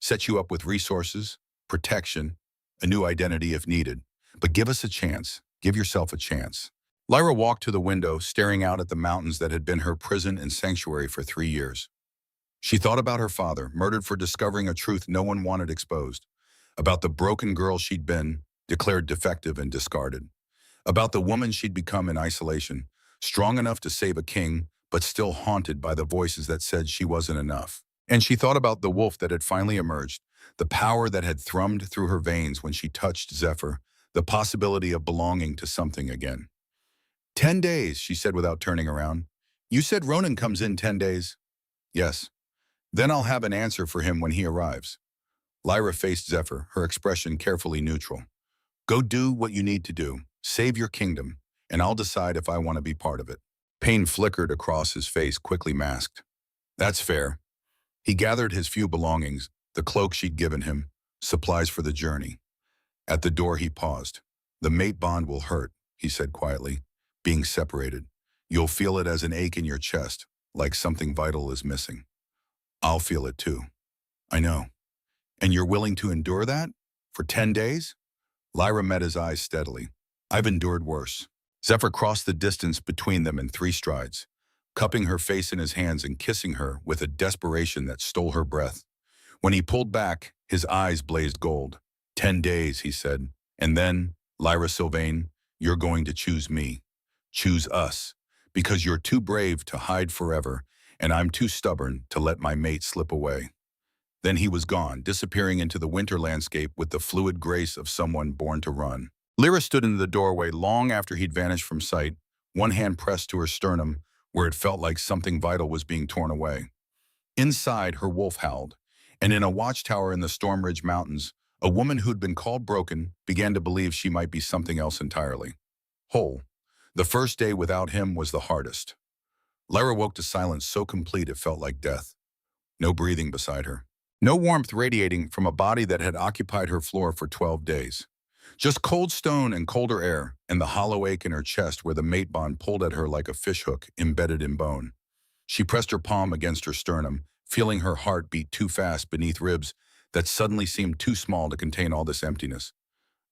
[SPEAKER 1] Set you up with resources, protection, a new identity if needed. But give us a chance. Give yourself a chance. Lyra walked to the window, staring out at the mountains that had been her prison and sanctuary for 3 years. She thought about her father, murdered for discovering a truth no one wanted exposed, about the broken girl she'd been, declared defective and discarded, about the woman she'd become in isolation, strong enough to save a king, but still haunted by the voices that said she wasn't enough. And she thought about the wolf that had finally emerged, the power that had thrummed through her veins when she touched Zephyr, the possibility of belonging to something again. 10 days, she said without turning around. You said Ronan comes in 10 days? Yes. Then I'll have an answer for him when he arrives. Lyra faced Zephyr, her expression carefully neutral. Go do what you need to do. Save your kingdom, and I'll decide if I want to be part of it. Pain flickered across his face, quickly masked. That's fair. He gathered his few belongings, the cloak she'd given him, supplies for the journey. At the door he paused. The mate bond will hurt, he said quietly, being separated. You'll feel it as an ache in your chest, like something vital is missing. I'll feel it too. I know. And you're willing to endure that? For 10 days? Lyra met his eyes steadily. I've endured worse. Zephyr crossed the distance between them in 3 strides, cupping her face in his hands and kissing her with a desperation that stole her breath. When he pulled back, his eyes blazed gold. 10 days, he said. And then, Lyra Sylvain, you're going to choose me. Choose us. Because you're too brave to hide forever, and I'm too stubborn to let my mate slip away. Then he was gone, disappearing into the winter landscape with the fluid grace of someone born to run. Lyra stood in the doorway long after he'd vanished from sight, one hand pressed to her sternum, where it felt like something vital was being torn away. Inside, her wolf howled, and in a watchtower in the Storm Ridge Mountains, a woman who'd been called broken began to believe she might be something else entirely. Whole. The first day without him was the hardest. Lyra woke to silence so complete it felt like death. No breathing beside her. No warmth radiating from a body that had occupied her floor for 12 days. Just cold stone and colder air, and the hollow ache in her chest where the mate bond pulled at her like a fishhook embedded in bone. She pressed her palm against her sternum, feeling her heart beat too fast beneath ribs that suddenly seemed too small to contain all this emptiness.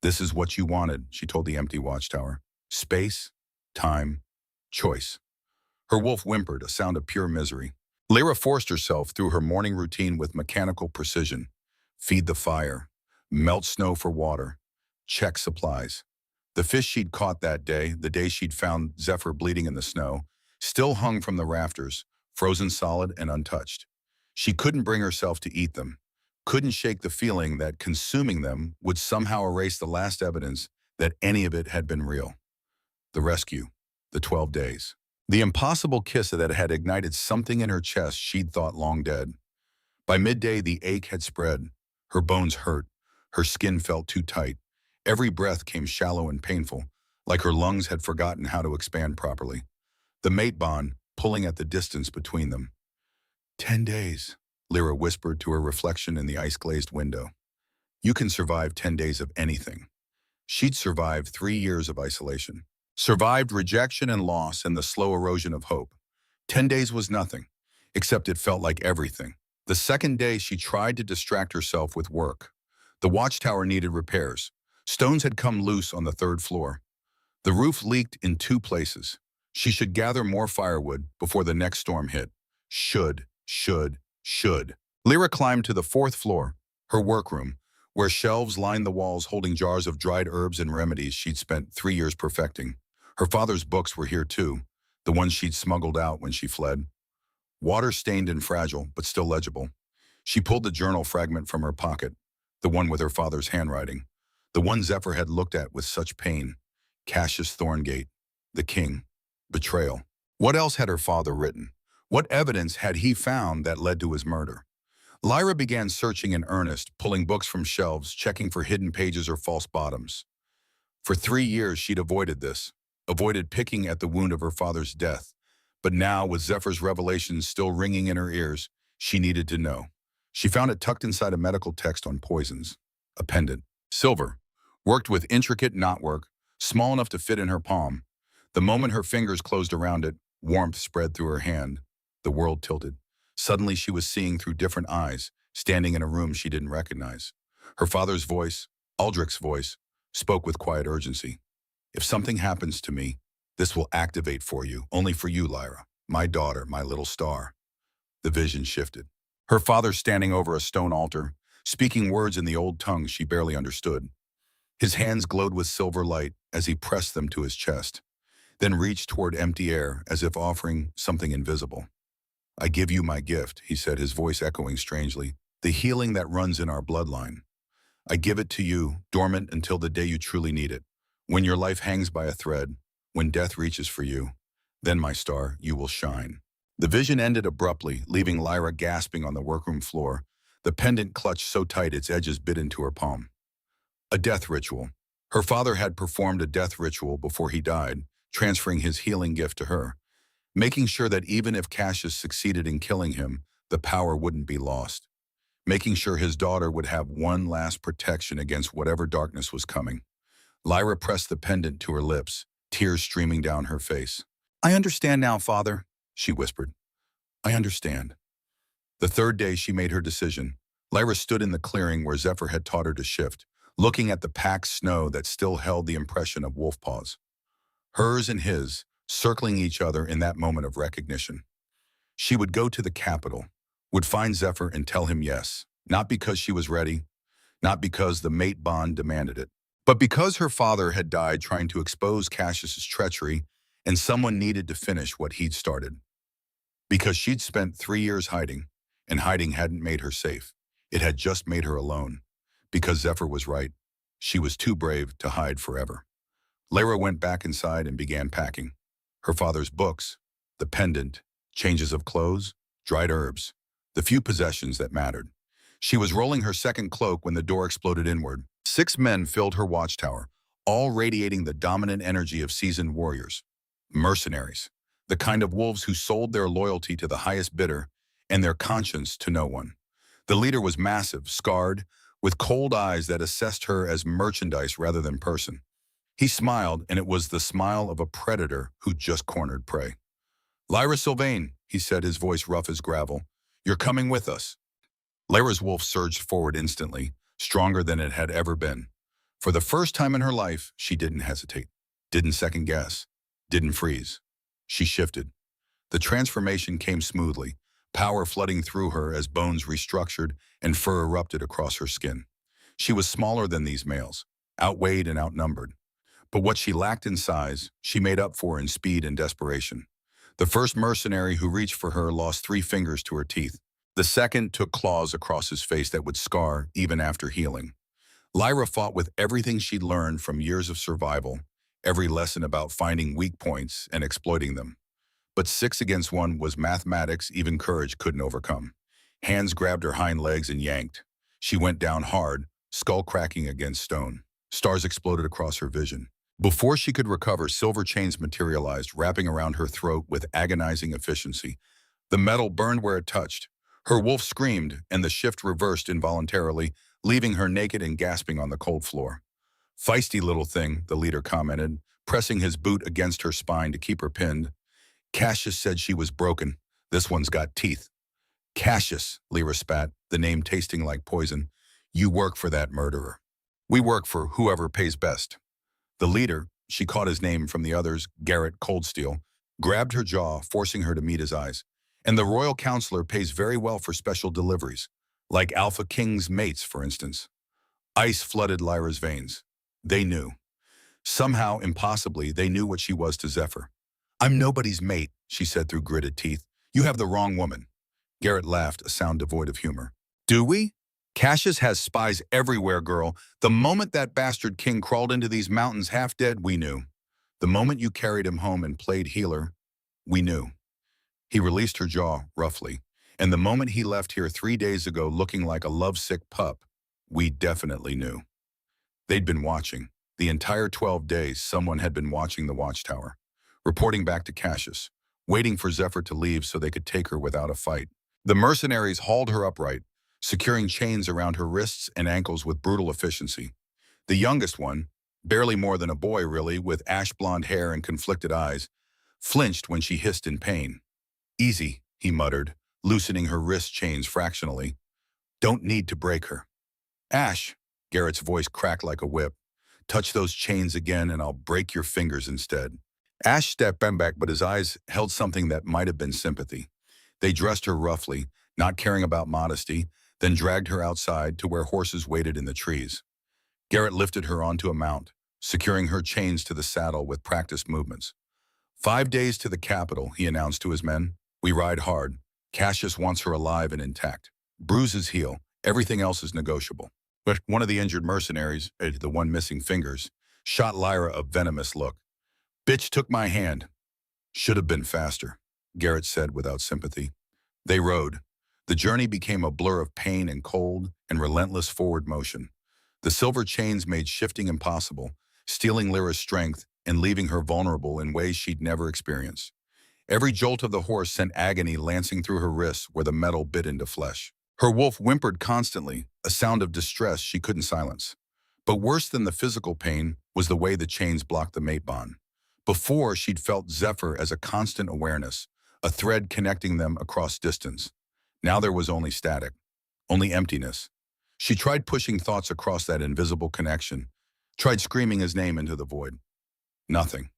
[SPEAKER 1] This is what you wanted, she told the empty watchtower. Space, time, choice. Her wolf whimpered, a sound of pure misery. Lyra forced herself through her morning routine with mechanical precision. Feed the fire, melt snow for water, check supplies. The fish she'd caught that day, the day she'd found Zephyr bleeding in the snow, still hung from the rafters, frozen solid and untouched. She couldn't bring herself to eat them, couldn't shake the feeling that consuming them would somehow erase the last evidence that any of it had been real. The rescue, the 12 days. The impossible kiss that had ignited something in her chest she'd thought long dead. By midday, the ache had spread. Her bones hurt. Her skin felt too tight. Every breath came shallow and painful, like her lungs had forgotten how to expand properly. The mate bond, pulling at the distance between them. 10 days, Lyra whispered to her reflection in the ice-glazed window. You can survive 10 days of anything. She'd survived 3 years of isolation. Survived rejection and loss and the slow erosion of hope. 10 days was nothing, except it felt like everything. The second day, she tried to distract herself with work. The watchtower needed repairs. Stones had come loose on the 3rd floor. The roof leaked in 2 places. She should gather more firewood before the next storm hit. Should. Lyra climbed to the 4th floor, her workroom, where shelves lined the walls holding jars of dried herbs and remedies she'd spent 3 years perfecting. Her father's books were here too, the ones she'd smuggled out when she fled. Water-stained and fragile, but still legible. She pulled the journal fragment from her pocket, the one with her father's handwriting, the one Zephyr had looked at with such pain. Cassius Thorngate, the king, betrayal. What else had her father written? What evidence had he found that led to his murder? Lyra began searching in earnest, pulling books from shelves, checking for hidden pages or false bottoms. For 3 years, she'd avoided this, avoided picking at the wound of her father's death. But now, with Zephyr's revelations still ringing in her ears, she needed to know. She found it tucked inside a medical text on poisons. A pendant. Silver. Worked with intricate knotwork, small enough to fit in her palm. The moment her fingers closed around it, warmth spread through her hand. The world tilted. Suddenly, she was seeing through different eyes, standing in a room she didn't recognize. Her father's voice, Aldrich's voice, spoke with quiet urgency. If something happens to me, this will activate for you, only for you, Lyra, my daughter, my little star. The vision shifted. Her father standing over a stone altar, speaking words in the old tongue she barely understood. His hands glowed with silver light as he pressed them to his chest, then reached toward empty air as if offering something invisible. I give you my gift, he said, his voice echoing strangely, the healing that runs in our bloodline. I give it to you, dormant until the day you truly need it. When your life hangs by a thread, when death reaches for you, then, my star, you will shine. The vision ended abruptly, leaving Lyra gasping on the workroom floor, the pendant clutched so tight its edges bit into her palm. A death ritual. Her father had performed a death ritual before he died, transferring his healing gift to her, making sure that even if Cassius succeeded in killing him, the power wouldn't be lost. making sure his daughter would have one last protection against whatever darkness was coming. Lyra pressed the pendant to her lips, tears streaming down her face. "I understand now, Father," she whispered. "I understand." The third day she made her decision. Lyra stood in the clearing where Zephyr had taught her to shift, looking at the packed snow that still held the impression of wolf paws. Hers and his, circling each other in that moment of recognition. She would go to the capital, would find Zephyr and tell him yes, not because she was ready, not because the mate bond demanded it, but because her father had died trying to expose Cassius's treachery and someone needed to finish what he'd started. Because she'd spent 3 years hiding, and hiding hadn't made her safe. It had just made her alone. Because Zephyr was right. She was too brave to hide forever. Lyra went back inside and began packing. Her father's books, the pendant, changes of clothes, dried herbs, the few possessions that mattered. She was rolling her second cloak when the door exploded inward. 6 men filled her watchtower, all radiating the dominant energy of seasoned warriors. Mercenaries, the kind of wolves who sold their loyalty to the highest bidder and their conscience to no one. The leader was massive, scarred, with cold eyes that assessed her as merchandise rather than person. He smiled, and it was the smile of a predator who just cornered prey. "Lyra Sylvain," he said, his voice rough as gravel, "you're coming with us." Lyra's wolf surged forward instantly, stronger than it had ever been. For the first time in her life, she didn't hesitate, didn't second guess, didn't freeze. She shifted. The transformation came smoothly, power flooding through her as bones restructured and fur erupted across her skin. She was smaller than these males, outweighed and outnumbered. But what she lacked in size, she made up for in speed and desperation. The first mercenary who reached for her lost 3 fingers to her teeth. The second took claws across his face that would scar even after healing. Lyra fought with everything she'd learned from years of survival, every lesson about finding weak points and exploiting them. But 6 against 1 was mathematics even courage couldn't overcome. Hands grabbed her hind legs and yanked. She went down hard, skull cracking against stone. Stars exploded across her vision. Before she could recover, silver chains materialized, wrapping around her throat with agonizing efficiency. The metal burned where it touched. Her wolf screamed, and the shift reversed involuntarily, leaving her naked and gasping on the cold floor. "Feisty little thing," the leader commented, pressing his boot against her spine to keep her pinned. "Cassius said she was broken. This one's got teeth." "Cassius," Lyra spat, the name tasting like poison. "You work for that murderer." "We work for whoever pays best." The leader, she caught his name from the others, Garrett Coldsteel, grabbed her jaw, forcing her to meet his eyes. "And the royal counselor pays very well for special deliveries, like Alphaking's mates, for instance." Ice flooded Lyra's veins. They knew. Somehow, impossibly, they knew what she was to Zephyr. "I'm nobody's mate," she said through gritted teeth. "You have the wrong woman." Garrett laughed, a sound devoid of humor. "Do we? Cassius has spies everywhere, girl. The moment that bastard king crawled into these mountains half dead, we knew. The moment you carried him home and played healer, we knew." He released her jaw, roughly. "And the moment he left here 3 days ago looking like a lovesick pup, we definitely knew." They'd been watching. The entire 12 days, someone had been watching the watchtower, reporting back to Cassius, waiting for Zephyr to leave so they could take her without a fight. The mercenaries hauled her upright, securing chains around her wrists and ankles with brutal efficiency. The youngest one, barely more than a boy really, with ash-blonde hair and conflicted eyes, flinched when she hissed in pain. "Easy," he muttered, loosening her wrist chains fractionally. "Don't need to break her." "Ash," Garrett's voice cracked like a whip, "touch those chains again and I'll break your fingers instead." Ash stepped back, but his eyes held something that might have been sympathy. They dressed her roughly, not caring about modesty, then dragged her outside to where horses waited in the trees. Garrett lifted her onto a mount, securing her chains to the saddle with practiced movements. 5 days to the capital, he announced to his men. "We ride hard. Cassius wants her alive and intact. Bruises heal. Everything else is negotiable." But one of the injured mercenaries, the one missing fingers, shot Lyra a venomous look. "Bitch took my hand." "Should have been faster," Garrett said without sympathy. They rode. The journey became a blur of pain and cold and relentless forward motion. The silver chains made shifting impossible, stealing Lyra's strength and leaving her vulnerable in ways she'd never experienced. Every jolt of the horse sent agony lancing through her wrists where the metal bit into flesh. Her wolf whimpered constantly, a sound of distress she couldn't silence. But worse than the physical pain was the way the chains blocked the mate bond. Before, she'd felt Zephyr as a constant awareness, a thread connecting them across distance. Now there was only static, only emptiness. She tried pushing thoughts across that invisible connection, tried screaming his name into the void. Nothing,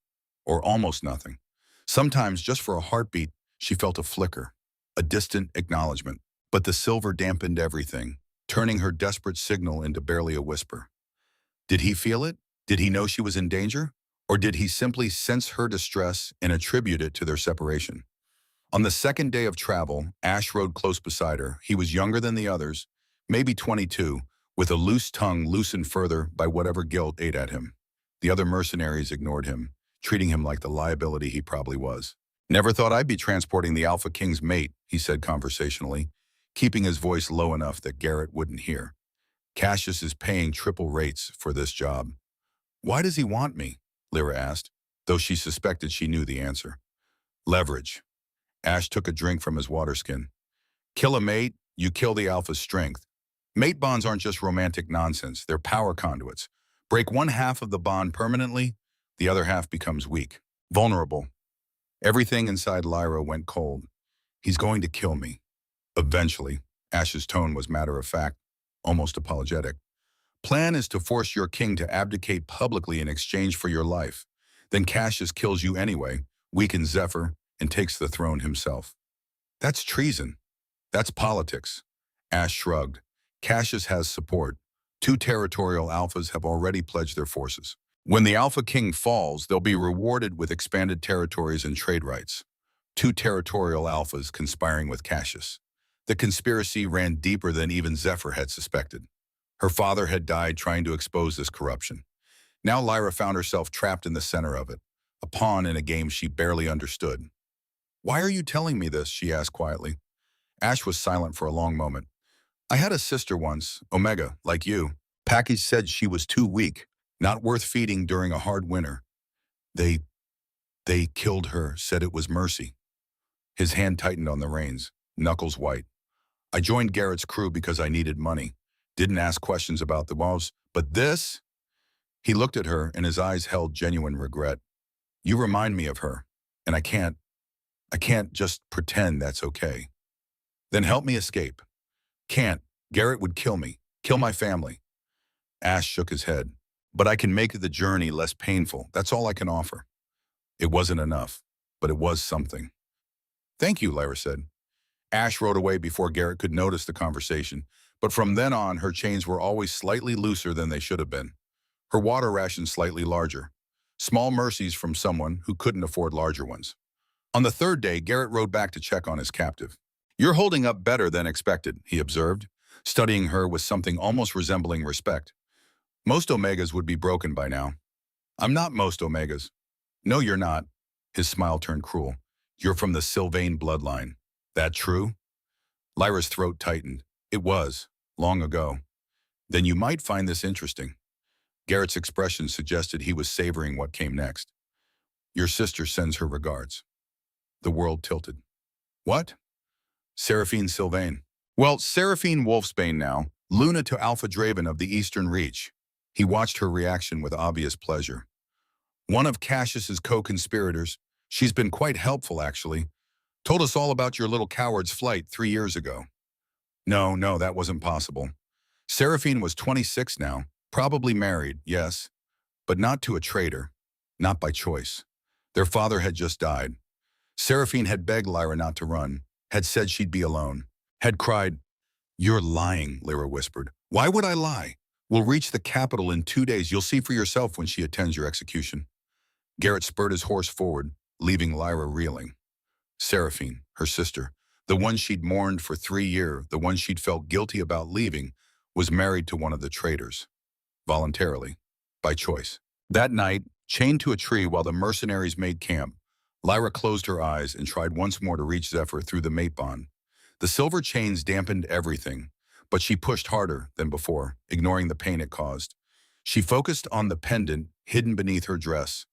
[SPEAKER 1] or almost nothing. Sometimes, just for a heartbeat, she felt a flicker, a distant acknowledgement. But the silver dampened everything, turning her desperate signal into barely a whisper. Did he feel it? Did he know she was in danger? Or did he simply sense her distress and attribute it to their separation? On the second day of travel, Ash rode close beside her. He was younger than the others, maybe 22, with a loose tongue loosened further by whatever guilt ate at him. The other mercenaries ignored him, treating him like the liability he probably was. "Never thought I'd be transporting the Alpha King's mate," he said conversationally, keeping his voice low enough that Garrett wouldn't hear. "Cassius is paying triple rates for this job." "Why does he want me?" Lyra asked, though she suspected she knew the answer. "Leverage." Ash took a drink from his water skin. "Kill a mate, you kill the Alpha's strength. Mate bonds aren't just romantic nonsense, they're power conduits. Break one half of the bond permanently, the other half becomes weak, vulnerable." Everything inside Lyra went cold. "He's going to kill me. Eventually." Ash's tone was matter-of-fact, almost apologetic. "Plan is to force your king to abdicate publicly in exchange for your life. Then Cassius kills you anyway, weakens Zephyr, and takes the throne himself." "That's treason. That's politics." Ash shrugged. "Cassius has support. 2 territorial alphas have already pledged their forces. When the Alpha King falls, they'll be rewarded with expanded territories and trade rights. 2 territorial alphas conspiring with Cassius. The conspiracy ran deeper than even Zephyr had suspected. Her father had died trying to expose this corruption. Now Lyra found herself trapped in the center of it, a pawn in a game she barely understood. "Why are you telling me this?" she asked quietly. Ash was silent for a long moment. "I had a sister once, Omega, like you. Package said she was too weak, not worth feeding during a hard winter. They killed her, said it was mercy." His hand tightened on the reins, knuckles white. "I joined Garrett's crew because I needed money. Didn't ask questions about the walls, but this?" He looked at her and his eyes held genuine regret. "You remind me of her, and I can't just pretend that's okay." "Then help me escape." "Can't. Garrett would kill me, kill my family." Ash shook his head. "But I can make the journey less painful. That's all I can offer." It wasn't enough, but it was something. "Thank you," Lyra said. Ash rode away before Garrett could notice the conversation, but from then on, her chains were always slightly looser than they should have been. Her water ration slightly larger. Small mercies from someone who couldn't afford larger ones. On the third day, Garrett rode back to check on his captive. "You're holding up better than expected," he observed, studying her with something almost resembling respect. "Most Omegas would be broken by now." "I'm not most Omegas." "No, you're not." His smile turned cruel. "You're from the Sylvain bloodline. That true?" Lyra's throat tightened. "It was, long ago." "Then you might find this interesting." Garrett's expression suggested he was savoring what came next. "Your sister sends her regards." The world tilted. "What?" "Seraphine Sylvain." "Well, Seraphine Wolfsbane now, Luna to Alpha Draven of the Eastern Reach." He watched her reaction with obvious pleasure. "One of Cassius's co-conspirators. She's been quite helpful, actually. Told us all about your little coward's flight 3 years ago." No, that wasn't possible. Seraphine was 26 now, probably married, yes, but not to a traitor, not by choice. Their father had just died. Seraphine had begged Lyra not to run, had said she'd be alone, had cried. "You're lying," Lyra whispered. "Why would I lie? We'll reach the capital in 2 days. You'll see for yourself when she attends your execution." Garrett spurred his horse forward, leaving Lyra reeling. Seraphine, her sister, the one she'd mourned for 3 years, the one she'd felt guilty about leaving, was married to one of the traitors. Voluntarily. By choice. That night, chained to a tree while the mercenaries made camp, Lyra closed her eyes and tried once more to reach Zephyr through the mate bond. The silver chains dampened everything, but she pushed harder than before, ignoring the pain it caused. She focused on the pendant hidden beneath her dress,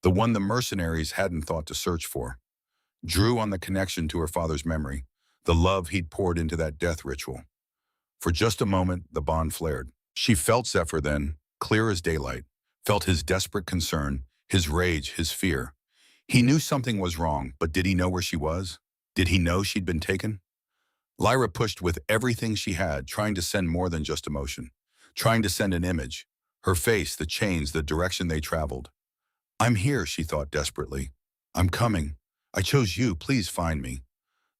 [SPEAKER 1] the one the mercenaries hadn't thought to search for. Drew on the connection to her father's memory, the love he'd poured into that death ritual. For just a moment, the bond flared. She felt Zephyr then, clear as daylight, felt his desperate concern, his rage, his fear. He knew something was wrong, but did he know where she was? Did he know she'd been taken? Lyra pushed with everything she had, trying to send more than just emotion, trying to send an image. Her face, the chains, the direction they traveled. I'm here, she thought desperately. I'm coming. I chose you, please find me.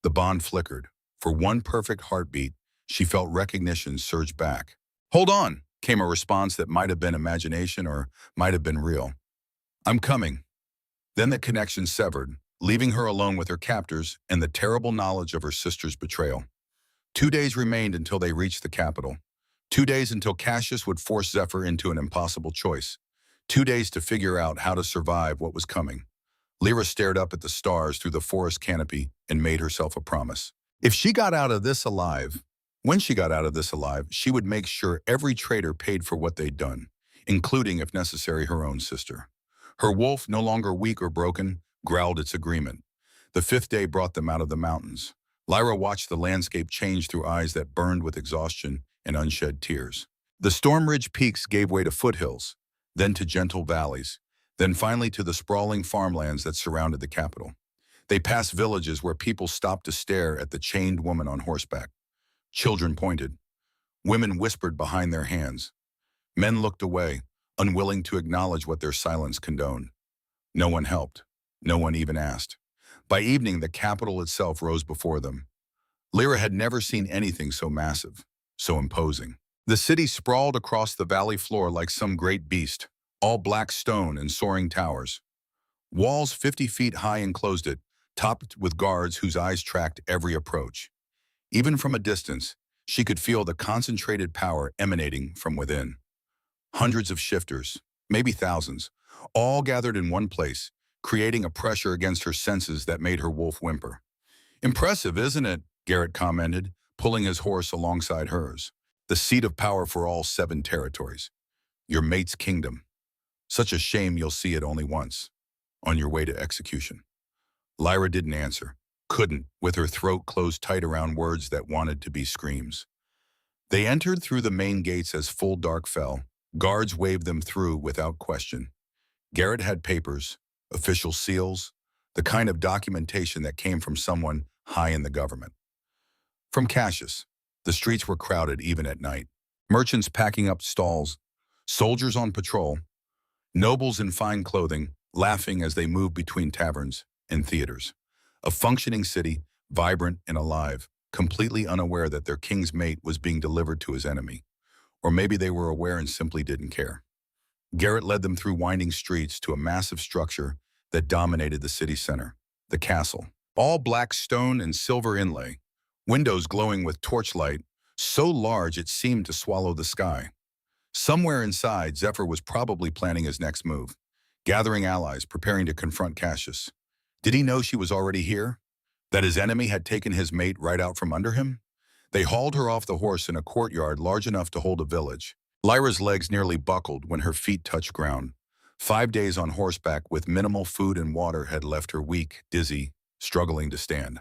[SPEAKER 1] The bond flickered. For one perfect heartbeat, she felt recognition surge back. Hold on, came a response that might have been imagination or might have been real. I'm coming. Then the connection severed, leaving her alone with her captors and the terrible knowledge of her sister's betrayal. 2 days remained until they reached the capital. 2 days until Cassius would force Zephyr into an impossible choice. 2 days to figure out how to survive what was coming. Lyra stared up at the stars through the forest canopy and made herself a promise. If she got out of this alive, when she got out of this alive, she would make sure every traitor paid for what they'd done, including, if necessary, her own sister. Her wolf, no longer weak or broken, growled its agreement. The 5th day brought them out of the mountains. Lyra watched the landscape change through eyes that burned with exhaustion and unshed tears. The Storm Ridge peaks gave way to foothills, then to gentle valleys, then finally to the sprawling farmlands that surrounded the capital. They passed villages where people stopped to stare at the chained woman on horseback. Children pointed. Women whispered behind their hands. Men looked away, unwilling to acknowledge what their silence condoned. No one helped. No one even asked. By evening, the capital itself rose before them. Lyra had never seen anything so massive, so imposing. The city sprawled across the valley floor like some great beast, all black stone and soaring towers. Walls 50 feet high enclosed it, topped with guards whose eyes tracked every approach. Even from a distance, she could feel the concentrated power emanating from within. Hundreds of shifters, maybe thousands, all gathered in one place, creating a pressure against her senses that made her wolf whimper. Impressive, isn't it? Garrett commented, pulling his horse alongside hers. The seat of power for all 7 territories. Your mate's kingdom. Such a shame you'll see it only once, on your way to execution. Lyra didn't answer, couldn't, with her throat closed tight around words that wanted to be screams. They entered through the main gates as full dark fell. Guards waved them through without question. Garrett had papers, official seals, the kind of documentation that came from someone high in the government. From Cassius, the streets were crowded even at night. Merchants packing up stalls, soldiers on patrol, nobles in fine clothing, laughing as they moved between taverns and theaters. A functioning city, vibrant and alive, completely unaware that their king's mate was being delivered to his enemy. Or maybe they were aware and simply didn't care. Garrett led them through winding streets to a massive structure that dominated the city center, the castle. All black stone and silver inlay, windows glowing with torchlight, so large it seemed to swallow the sky. Somewhere inside, Zephyr was probably planning his next move, gathering allies, preparing to confront Cassius. Did he know she was already here? That his enemy had taken his mate right out from under him? They hauled her off the horse in a courtyard large enough to hold a village. Lyra's legs nearly buckled when her feet touched ground. 5 days on horseback with minimal food and water had left her weak, dizzy, struggling to stand.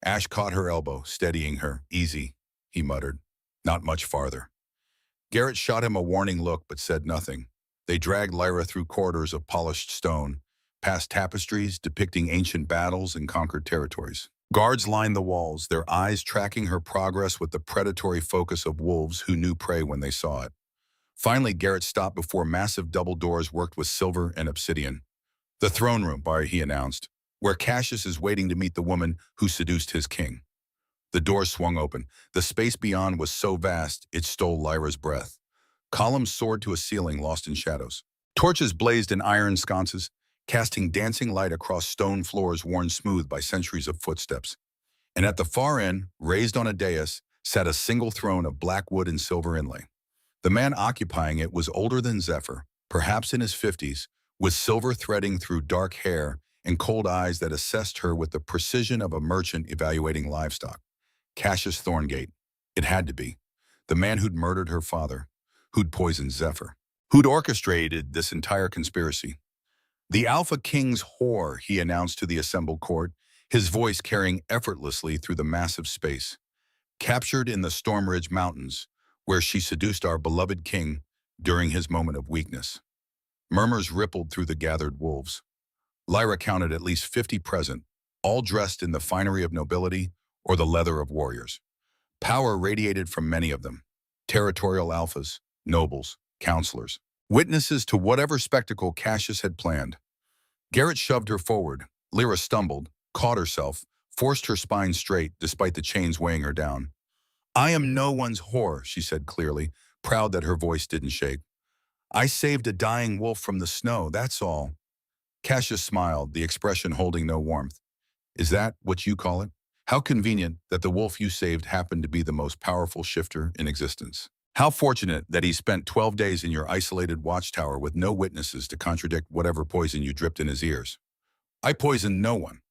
[SPEAKER 1] Ash caught her elbow, steadying her. Easy, he muttered. Not much farther. Garrett shot him a warning look but said nothing. They dragged Lyra through corridors of polished stone, past tapestries depicting ancient battles and conquered territories. Guards lined the walls, their eyes tracking her progress with the predatory focus of wolves who knew prey when they saw it. Finally, Garrett stopped before massive double doors worked with silver and obsidian. The throne room, he announced, where Cassius is waiting to meet the woman who seduced his king. The doors swung open. The space beyond was so vast, it stole Lyra's breath. Columns soared to a ceiling lost in shadows. Torches blazed in iron sconces, casting dancing light across stone floors worn smooth by centuries of footsteps. And at the far end, raised on a dais, sat a single throne of black wood and silver inlay. The man occupying it was older than Zephyr, perhaps in his 50s, with silver threading through dark hair and cold eyes that assessed her with the precision of a merchant evaluating livestock. Cassius Thorngate. It had to be. The man who'd murdered her father, who'd poisoned Zephyr, who'd orchestrated this entire conspiracy. The Alpha King's whore, he announced to the assembled court, his voice carrying effortlessly through the massive space. captured in the Storm Ridge Mountains, where she seduced our beloved king during his moment of weakness. Murmurs rippled through the gathered wolves. Lyra counted at least 50 present, all dressed in the finery of nobility or the leather of warriors. Power radiated from many of them: territorial alphas, nobles, counselors, witnesses to whatever spectacle Cassius had planned. Garrett shoved her forward. Lyra stumbled, caught herself, forced her spine straight despite the chains weighing her down. "I am no one's whore," she said clearly, proud that her voice didn't shake. "I saved a dying wolf from the snow, that's all." Cassius smiled, the expression holding no warmth. "Is that what you call it? How convenient that the wolf you saved happened to be the most powerful shifter in existence. How fortunate that he spent 12 days in your isolated watchtower with no witnesses to contradict whatever poison you dripped in his ears." "I poisoned no one."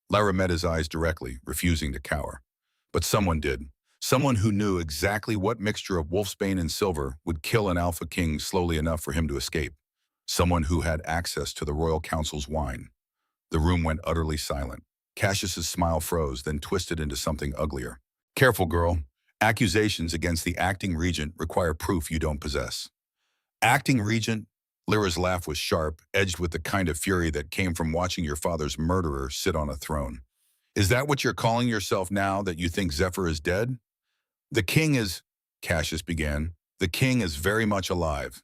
[SPEAKER 1] Lyra met his eyes directly, refusing to cower. "But someone did. Someone who knew exactly what mixture of wolfsbane and silver would kill an Alpha King slowly enough for him to escape. Someone who had access to the Royal Council's wine." The room went utterly silent. Cassius's smile froze, then twisted into something uglier. "Careful, girl. Accusations against the acting regent require proof you don't possess." "Acting regent?" Lyra's laugh was sharp, edged with the kind of fury that came from watching your father's murderer sit on a throne. "Is that what you're calling yourself now that you think Zephyr is dead?" "The king is," Cassius began. "The king is very much alive."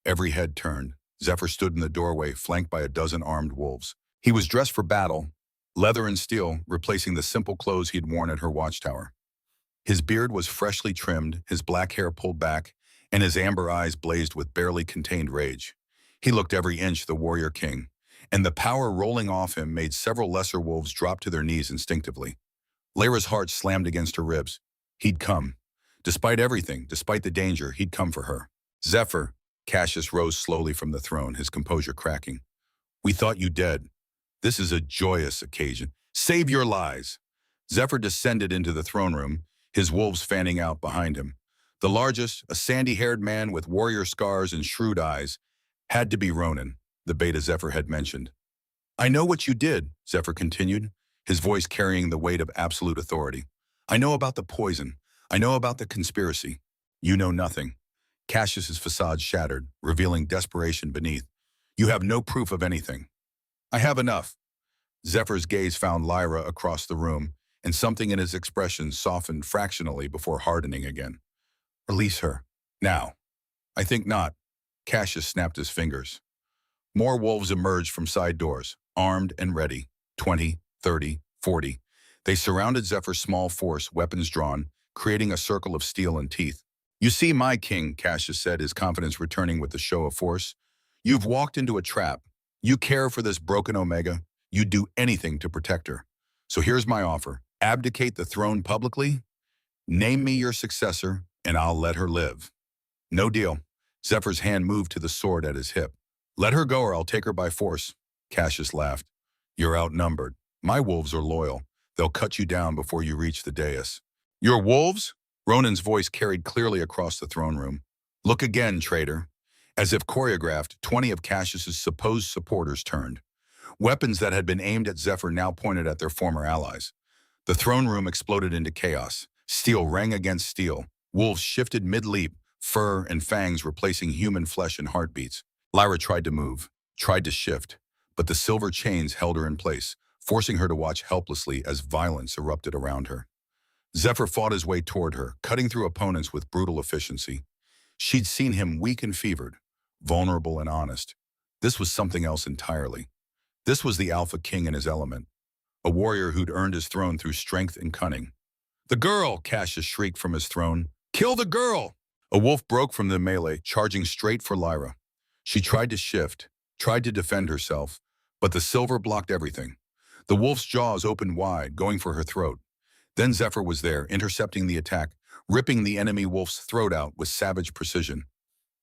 [SPEAKER 1] Every head turned. Zephyr stood in the doorway, flanked by a dozen armed wolves. He was dressed for battle, leather and steel, replacing the simple clothes he'd worn at her watchtower. His beard was freshly trimmed, his black hair pulled back, and his amber eyes blazed with barely contained rage. He looked every inch the warrior king, and the power rolling off him made several lesser wolves drop to their knees instinctively. Lyra's heart slammed against her ribs. He'd come. Despite everything, despite the danger, he'd come for her. "Zephyr," Cassius rose slowly from the throne, his composure cracking. "We thought you dead. This is a joyous occasion. Save your lies." Zephyr descended into the throne room, his wolves fanning out behind him. The largest, a sandy-haired man with warrior scars and shrewd eyes, had to be Ronan, the beta Zephyr had mentioned. "I know what you did," Zephyr continued, his voice carrying the weight of absolute authority. "I know about the poison. I know about the conspiracy. You know nothing." Cassius's facade shattered, revealing desperation beneath. "You have no proof of anything." "I have enough." Zephyr's gaze found Lyra across the room, and something in his expression softened fractionally before hardening again. "Release her. Now." "I think not." Cassius snapped his fingers. More wolves emerged from side doors, armed and ready. 20, 30, 40. They surrounded Zephyr's small force, weapons drawn, creating a circle of steel and teeth. "You see, my king," Cassius said, his confidence returning with the show of force. "You've walked into a trap. You care for this broken Omega. You'd do anything to protect her. So here's my offer. Abdicate the throne publicly. Name me your successor, and I'll let her live." "No deal." Zephyr's hand moved to the sword at his hip. "Let her go or I'll take her by force." Cassius laughed. "You're outnumbered. My wolves are loyal. They'll cut you down before you reach the dais." "Your wolves?" Ronan's voice carried clearly across the throne room. "Look again, traitor." As if choreographed, 20 of Cassius's supposed supporters turned. Weapons that had been aimed at Zephyr now pointed at their former allies. The throne room exploded into chaos. Steel rang against steel. Wolves shifted mid-leap, fur and fangs replacing human flesh and heartbeats. Lyra tried to move, tried to shift, but the silver chains held her in place, forcing her to watch helplessly as violence erupted around her. Zephyr fought his way toward her, cutting through opponents with brutal efficiency. She'd seen him weak and fevered, vulnerable and honest. This was something else entirely. This was the Alpha King in his element, a warrior who'd earned his throne through strength and cunning. "The girl!" Cassius shrieked from his throne. "Kill the girl!" A wolf broke from the melee, charging straight for Lyra. She tried to shift, tried to defend herself, but the silver blocked everything. The wolf's jaws opened wide, going for her throat. Then Zephyr was there, intercepting the attack, ripping the enemy wolf's throat out with savage precision.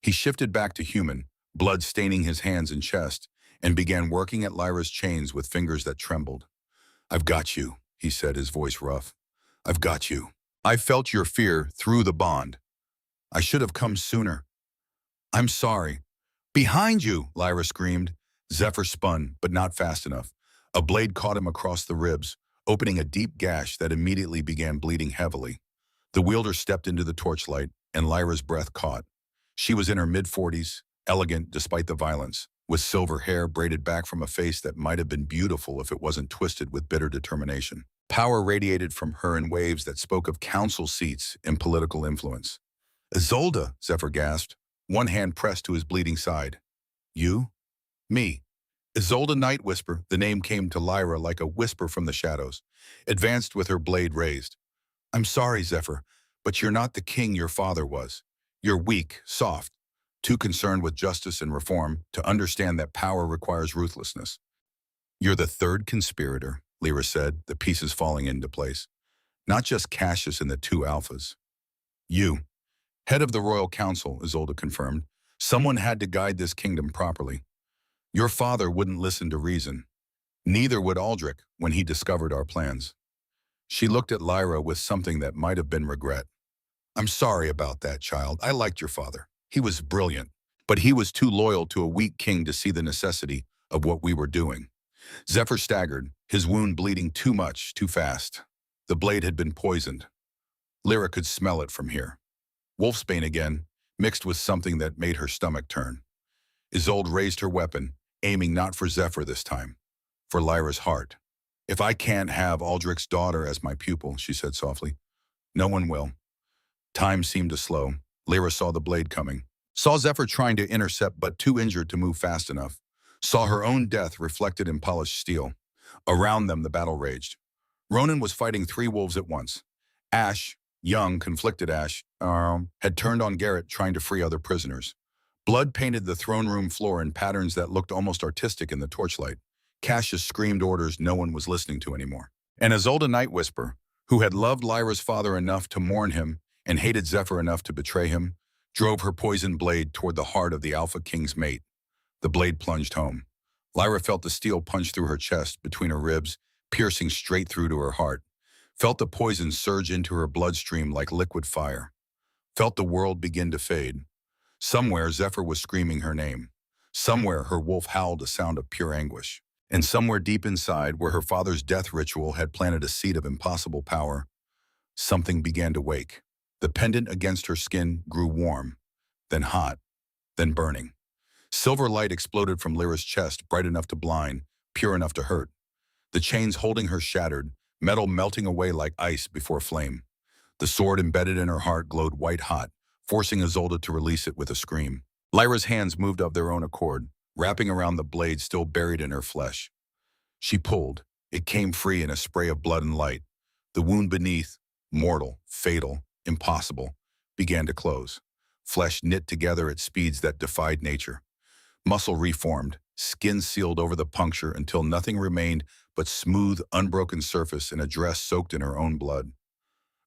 [SPEAKER 1] He shifted back to human, blood staining his hands and chest, and began working at Lyra's chains with fingers that trembled. "I've got you," he said, his voice rough. "I've got you. I felt your fear through the bond. I should have come sooner. I'm sorry." "Behind you!" Lyra screamed. Zephyr spun, but not fast enough. A blade caught him across the ribs, opening a deep gash that immediately began bleeding heavily. The wielder stepped into the torchlight, and Lyra's breath caught. She was in her mid-40s, elegant despite the violence, with silver hair braided back from a face that might have been beautiful if it wasn't twisted with bitter determination. Power radiated from her in waves that spoke of council seats and political influence. "Isolde," Zephyr gasped, one hand pressed to his bleeding side. "You?" "Me." Isolde Night Whisper, the name came to Lyra like a whisper from the shadows, advanced with her blade raised. "I'm sorry, Zephyr, but you're not the king your father was. You're weak, soft, too concerned with justice and reform to understand that power requires ruthlessness." "You're the third conspirator," Lyra said, the pieces falling into place. "Not just Cassius and the two alphas. You, head of the royal council," Isolde confirmed. "Someone had to guide this kingdom properly. Your father wouldn't listen to reason. Neither would Aldrich when he discovered our plans." She looked at Lyra with something that might have been regret. "I'm sorry about that, child. I liked your father. He was brilliant. But he was too loyal to a weak king to see the necessity of what we were doing." Zephyr staggered, his wound bleeding too much, too fast. The blade had been poisoned. Lyra could smell it from here. Wolfsbane again, mixed with something that made her stomach turn. Isolde raised her weapon, aiming not for Zephyr this time, for Lyra's heart. "If I can't have Aldrich's daughter as my pupil," she said softly, "no one will." Time seemed to slow. Lyra saw the blade coming. Saw Zephyr trying to intercept but too injured to move fast enough. Saw her own death reflected in polished steel. Around them the battle raged. Ronan was fighting three wolves at once. Ash, young, conflicted Ash, had turned on Garrett trying to free other prisoners. Blood painted the throne room floor in patterns that looked almost artistic in the torchlight. Cassius screamed orders no one was listening to anymore. And Isolde Night Whisper, who had loved Lyra's father enough to mourn him and hated Zephyr enough to betray him, drove her poisoned blade toward the heart of the Alpha King's mate. The blade plunged home. Lyra felt the steel punch through her chest, between her ribs, piercing straight through to her heart. Felt the poison surge into her bloodstream like liquid fire. Felt the world begin to fade. Somewhere Zephyr was screaming her name. Somewhere her wolf howled a sound of pure anguish. And somewhere deep inside, where her father's death ritual had planted a seed of impossible power, something began to wake. The pendant against her skin grew warm, then hot, then burning. Silver light exploded from Lyra's chest, bright enough to blind, pure enough to hurt. The chains holding her shattered, metal melting away like ice before flame. The sword embedded in her heart glowed white-hot, forcing Isolde to release it with a scream. Lyra's hands moved of their own accord, wrapping around the blade still buried in her flesh. She pulled. It came free in a spray of blood and light. The wound beneath, mortal, fatal, impossible, began to close. Flesh knit together at speeds that defied nature. Muscle reformed, skin sealed over the puncture until nothing remained but smooth, unbroken surface and a dress soaked in her own blood.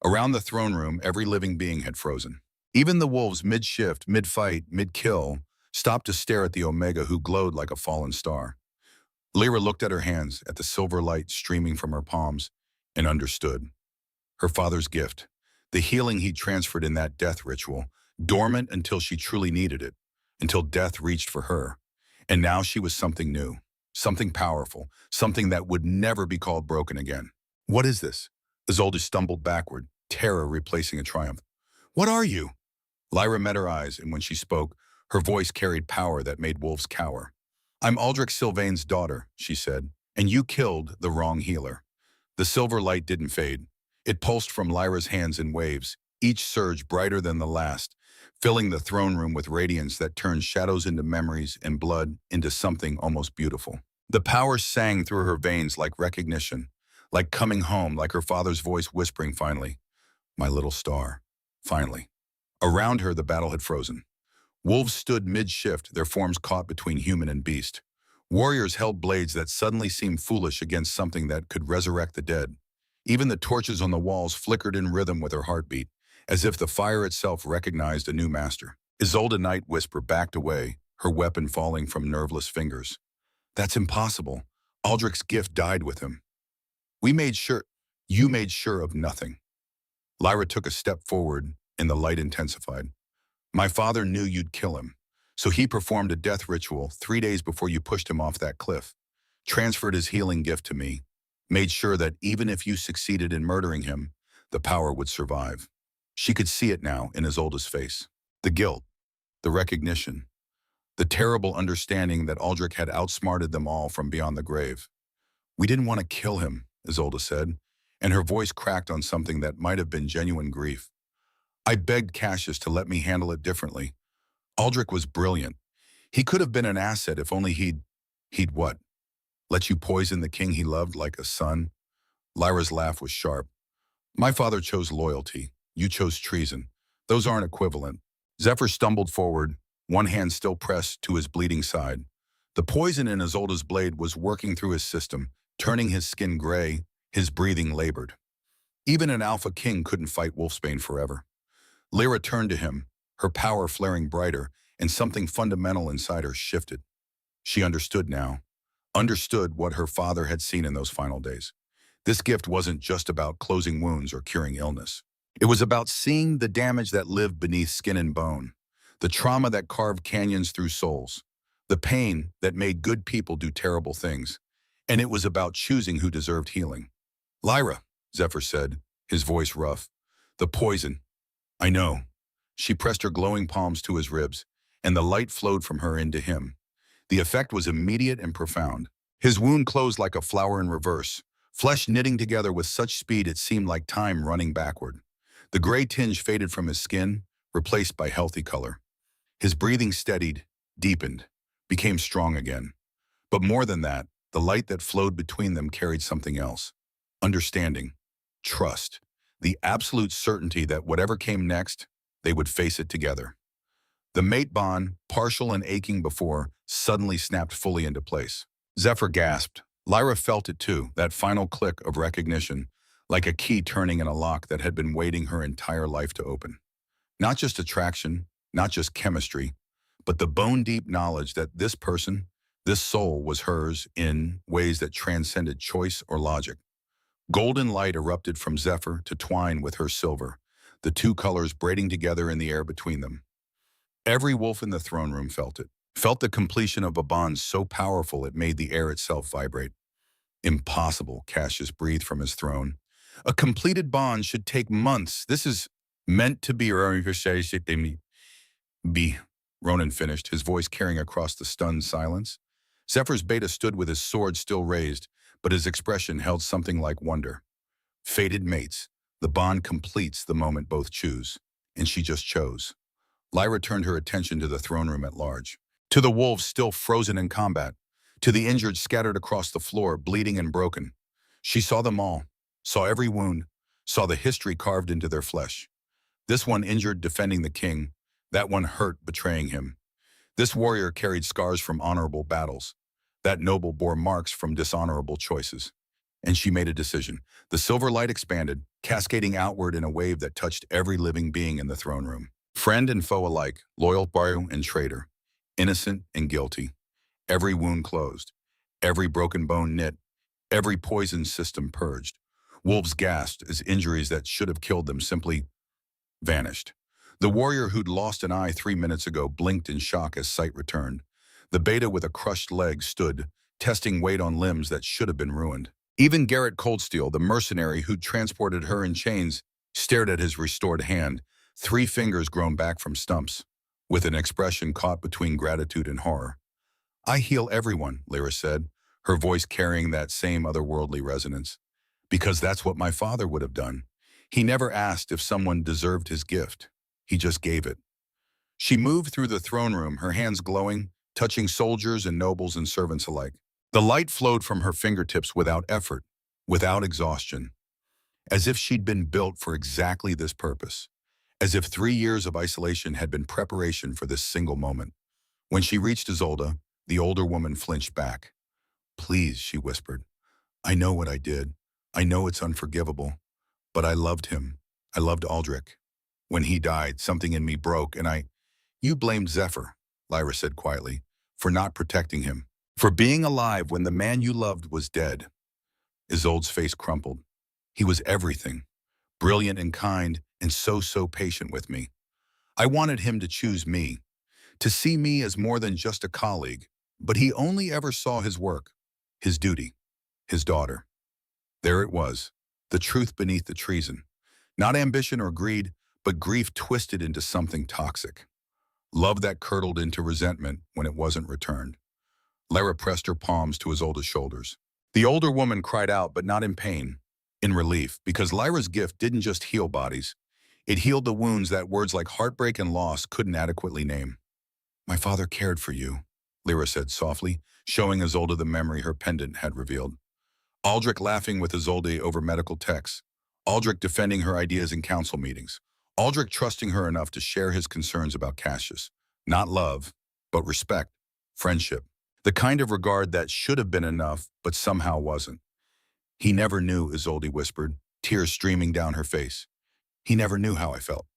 [SPEAKER 1] Around the throne room, every living being had frozen. Even the wolves mid-shift, mid-fight, mid-kill, stopped to stare at the Omega who glowed like a fallen star. Lyra looked at her hands, at the silver light streaming from her palms, and understood. Her father's gift, the healing he transferred in that death ritual, dormant until she truly needed it, until death reached for her. And now she was something new, something powerful, something that would never be called broken again. "What is this?" Isolde stumbled backward, terror replacing a triumph. "What are you?" Lyra met her eyes, and when she spoke, her voice carried power that made wolves cower. "I'm Aldrich Sylvain's daughter," she said, "and you killed the wrong healer." The silver light didn't fade. It pulsed from Lyra's hands in waves, each surge brighter than the last, filling the throne room with radiance that turned shadows into memories and blood into something almost beautiful. The power sang through her veins like recognition, like coming home, like her father's voice whispering finally, "My little star." Finally. Around her, the battle had frozen. Wolves stood mid-shift, their forms caught between human and beast. Warriors held blades that suddenly seemed foolish against something that could resurrect the dead. Even the torches on the walls flickered in rhythm with her heartbeat, as if the fire itself recognized a new master. Isolde Night Whisper backed away, her weapon falling from nerveless fingers. "That's impossible. Aldrich's gift died with him. You made sure of nothing." Lyra took a step forward, and the light intensified. "My father knew you'd kill him, so he performed a death ritual 3 days before you pushed him off that cliff, transferred his healing gift to me, made sure that even if you succeeded in murdering him, the power would survive." She could see it now in Isolde's face. The guilt, the recognition, the terrible understanding that Aldrich had outsmarted them all from beyond the grave. "We didn't want to kill him," Isolde said, and her voice cracked on something that might have been genuine grief. "I begged Cassius to let me handle it differently. Aldrich was brilliant. He could have been an asset if only he'd what? Let you poison the king he loved like a son?" Lyra's laugh was sharp. "My father chose loyalty. You chose treason. Those aren't equivalent." Zephyr stumbled forward, one hand still pressed to his bleeding side. The poison in Isolde's blade was working through his system, turning his skin gray, his breathing labored. Even an Alpha King couldn't fight Wolfsbane forever. Lyra turned to him, her power flaring brighter, and something fundamental inside her shifted. She understood now. Understood what her father had seen in those final days. This gift wasn't just about closing wounds or curing illness. It was about seeing the damage that lived beneath skin and bone, the trauma that carved canyons through souls, the pain that made good people do terrible things. And it was about choosing who deserved healing. "Lyra," Zephyr said, his voice rough. "The poison. I know." She pressed her glowing palms to his ribs, and the light flowed from her into him. The effect was immediate and profound. His wound closed like a flower in reverse, flesh knitting together with such speed it seemed like time running backward. The gray tinge faded from his skin, replaced by healthy color. His breathing steadied, deepened, became strong again. But more than that, the light that flowed between them carried something else. Understanding, trust, the absolute certainty that whatever came next, they would face it together. The mate bond, partial and aching before, suddenly snapped fully into place. Zephyr gasped. Lyra felt it too, that final click of recognition, like a key turning in a lock that had been waiting her entire life to open. Not just attraction, not just chemistry, but the bone-deep knowledge that this person, this soul, was hers in ways that transcended choice or logic. Golden light erupted from Zephyr to twine with her silver, the two colors braiding together in the air between them. Every wolf in the throne room felt it, felt the completion of a bond so powerful it made the air itself vibrate. "Impossible," Cassius breathed from his throne. "A completed bond should take months. This is meant to be be," Ronan finished, his voice carrying across the stunned silence. Zephyr's beta stood with his sword still raised, but his expression held something like wonder. Fated mates, the bond completes the moment both choose. And she just chose. Lyra turned her attention to the throne room at large. To the wolves still frozen in combat. To the injured scattered across the floor, bleeding and broken. She saw them all, saw every wound, saw the history carved into their flesh. This one injured defending the king, that one hurt betraying him. This warrior carried scars from honorable battles. That noble bore marks from dishonorable choices. And she made a decision. The silver light expanded, cascading outward in a wave that touched every living being in the throne room. Friend and foe alike, loyal barrio and traitor, innocent and guilty. Every wound closed, every broken bone knit, every poison system purged. Wolves gasped as injuries that should have killed them simply vanished. The warrior who'd lost an eye 3 minutes ago blinked in shock as sight returned. The beta with a crushed leg stood, testing weight on limbs that should have been ruined. Even Garrett Coldsteel, the mercenary who'd transported her in chains, stared at his restored hand, 3 fingers grown back from stumps, with an expression caught between gratitude and horror. "I heal everyone," Lyra said, her voice carrying that same otherworldly resonance. "Because that's what my father would have done. He never asked if someone deserved his gift. He just gave it." She moved through the throne room, her hands glowing, touching soldiers and nobles and servants alike. The light flowed from her fingertips without effort, without exhaustion, as if she'd been built for exactly this purpose, as if 3 years of isolation had been preparation for this single moment. When she reached Isolde, the older woman flinched back. "Please," she whispered. "I know what I did. I know it's unforgivable. But I loved him. I loved Aldrich. When he died, something in me broke, and You blamed Zephyr," Lyra said quietly, "for not protecting him. For being alive when the man you loved was dead." Isolde's face crumpled. "He was everything. Brilliant and kind, and so patient with me. I wanted him to choose me, to see me as more than just a colleague, but he only ever saw his work, his duty, his daughter." There it was, the truth beneath the treason. Not ambition or greed, but grief twisted into something toxic. Love that curdled into resentment when it wasn't returned. Lyra pressed her palms to Isolde's shoulders. The older woman cried out, but not in pain, in relief, because Lyra's gift didn't just heal bodies. It healed the wounds that words like heartbreak and loss couldn't adequately name. "My father cared for you," Lyra said softly, showing Isolde the memory her pendant had revealed. Aldrich laughing with Isolde over medical texts. Aldrich defending her ideas in council meetings. Aldrich trusting her enough to share his concerns about Cassius. Not love, but respect, friendship. The kind of regard that should have been enough, but somehow wasn't. "He never knew," Isolde whispered, tears streaming down her face. "He never knew how I felt."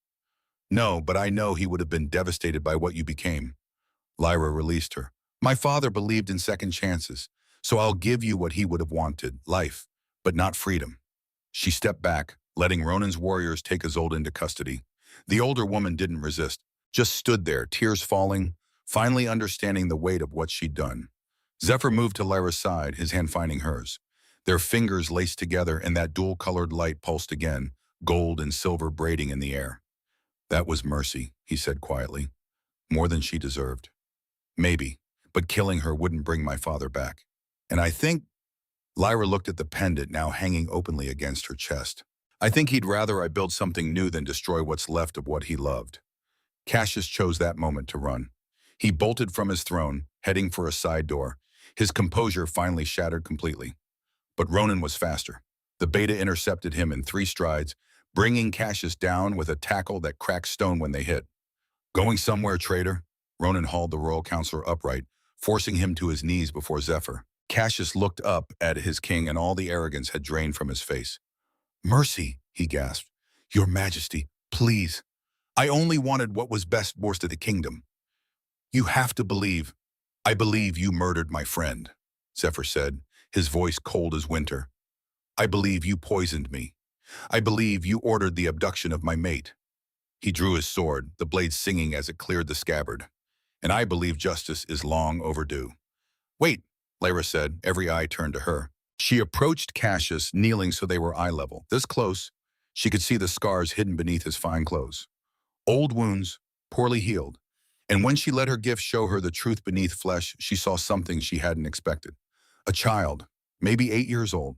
[SPEAKER 1] "No, but I know he would have been devastated by what you became." Lyra released her. "My father believed in second chances, so I'll give you what he would have wanted, life, but not freedom." She stepped back, letting Ronan's warriors take Isolde into custody. The older woman didn't resist, just stood there, tears falling, finally understanding the weight of what she'd done. Zephyr moved to Lyra's side, his hand finding hers. Their fingers laced together and that dual-colored light pulsed again, gold and silver braiding in the air. "That was mercy," he said quietly. "More than she deserved. Maybe, but killing her wouldn't bring my father back. And I think—" Lyra looked at the pendant now hanging openly against her chest. "I think he'd rather I build something new than destroy what's left of what he loved." Cassius chose that moment to run. He bolted from his throne, heading for a side door. His composure finally shattered completely. But Ronan was faster. The beta intercepted him in 3 strides, bringing Cassius down with a tackle that cracked stone when they hit. "Going somewhere, traitor?" Ronan hauled the royal counselor upright, forcing him to his knees before Zephyr. Cassius looked up at his king and all the arrogance had drained from his face. "Mercy," he gasped. "Your Majesty, please. I only wanted what was best for the kingdom." "You have to believe." "I believe you murdered my friend," Zephyr said, his voice cold as winter. "I believe you poisoned me. I believe you ordered the abduction of my mate." He drew his sword, the blade singing as it cleared the scabbard. "And I believe justice is long overdue." "Wait," Lyra said, every eye turned to her. She approached Cassius, kneeling so they were eye level. This close, she could see the scars hidden beneath his fine clothes. Old wounds, poorly healed. And when she let her gift show her the truth beneath flesh, she saw something she hadn't expected. A child, maybe 8 years old,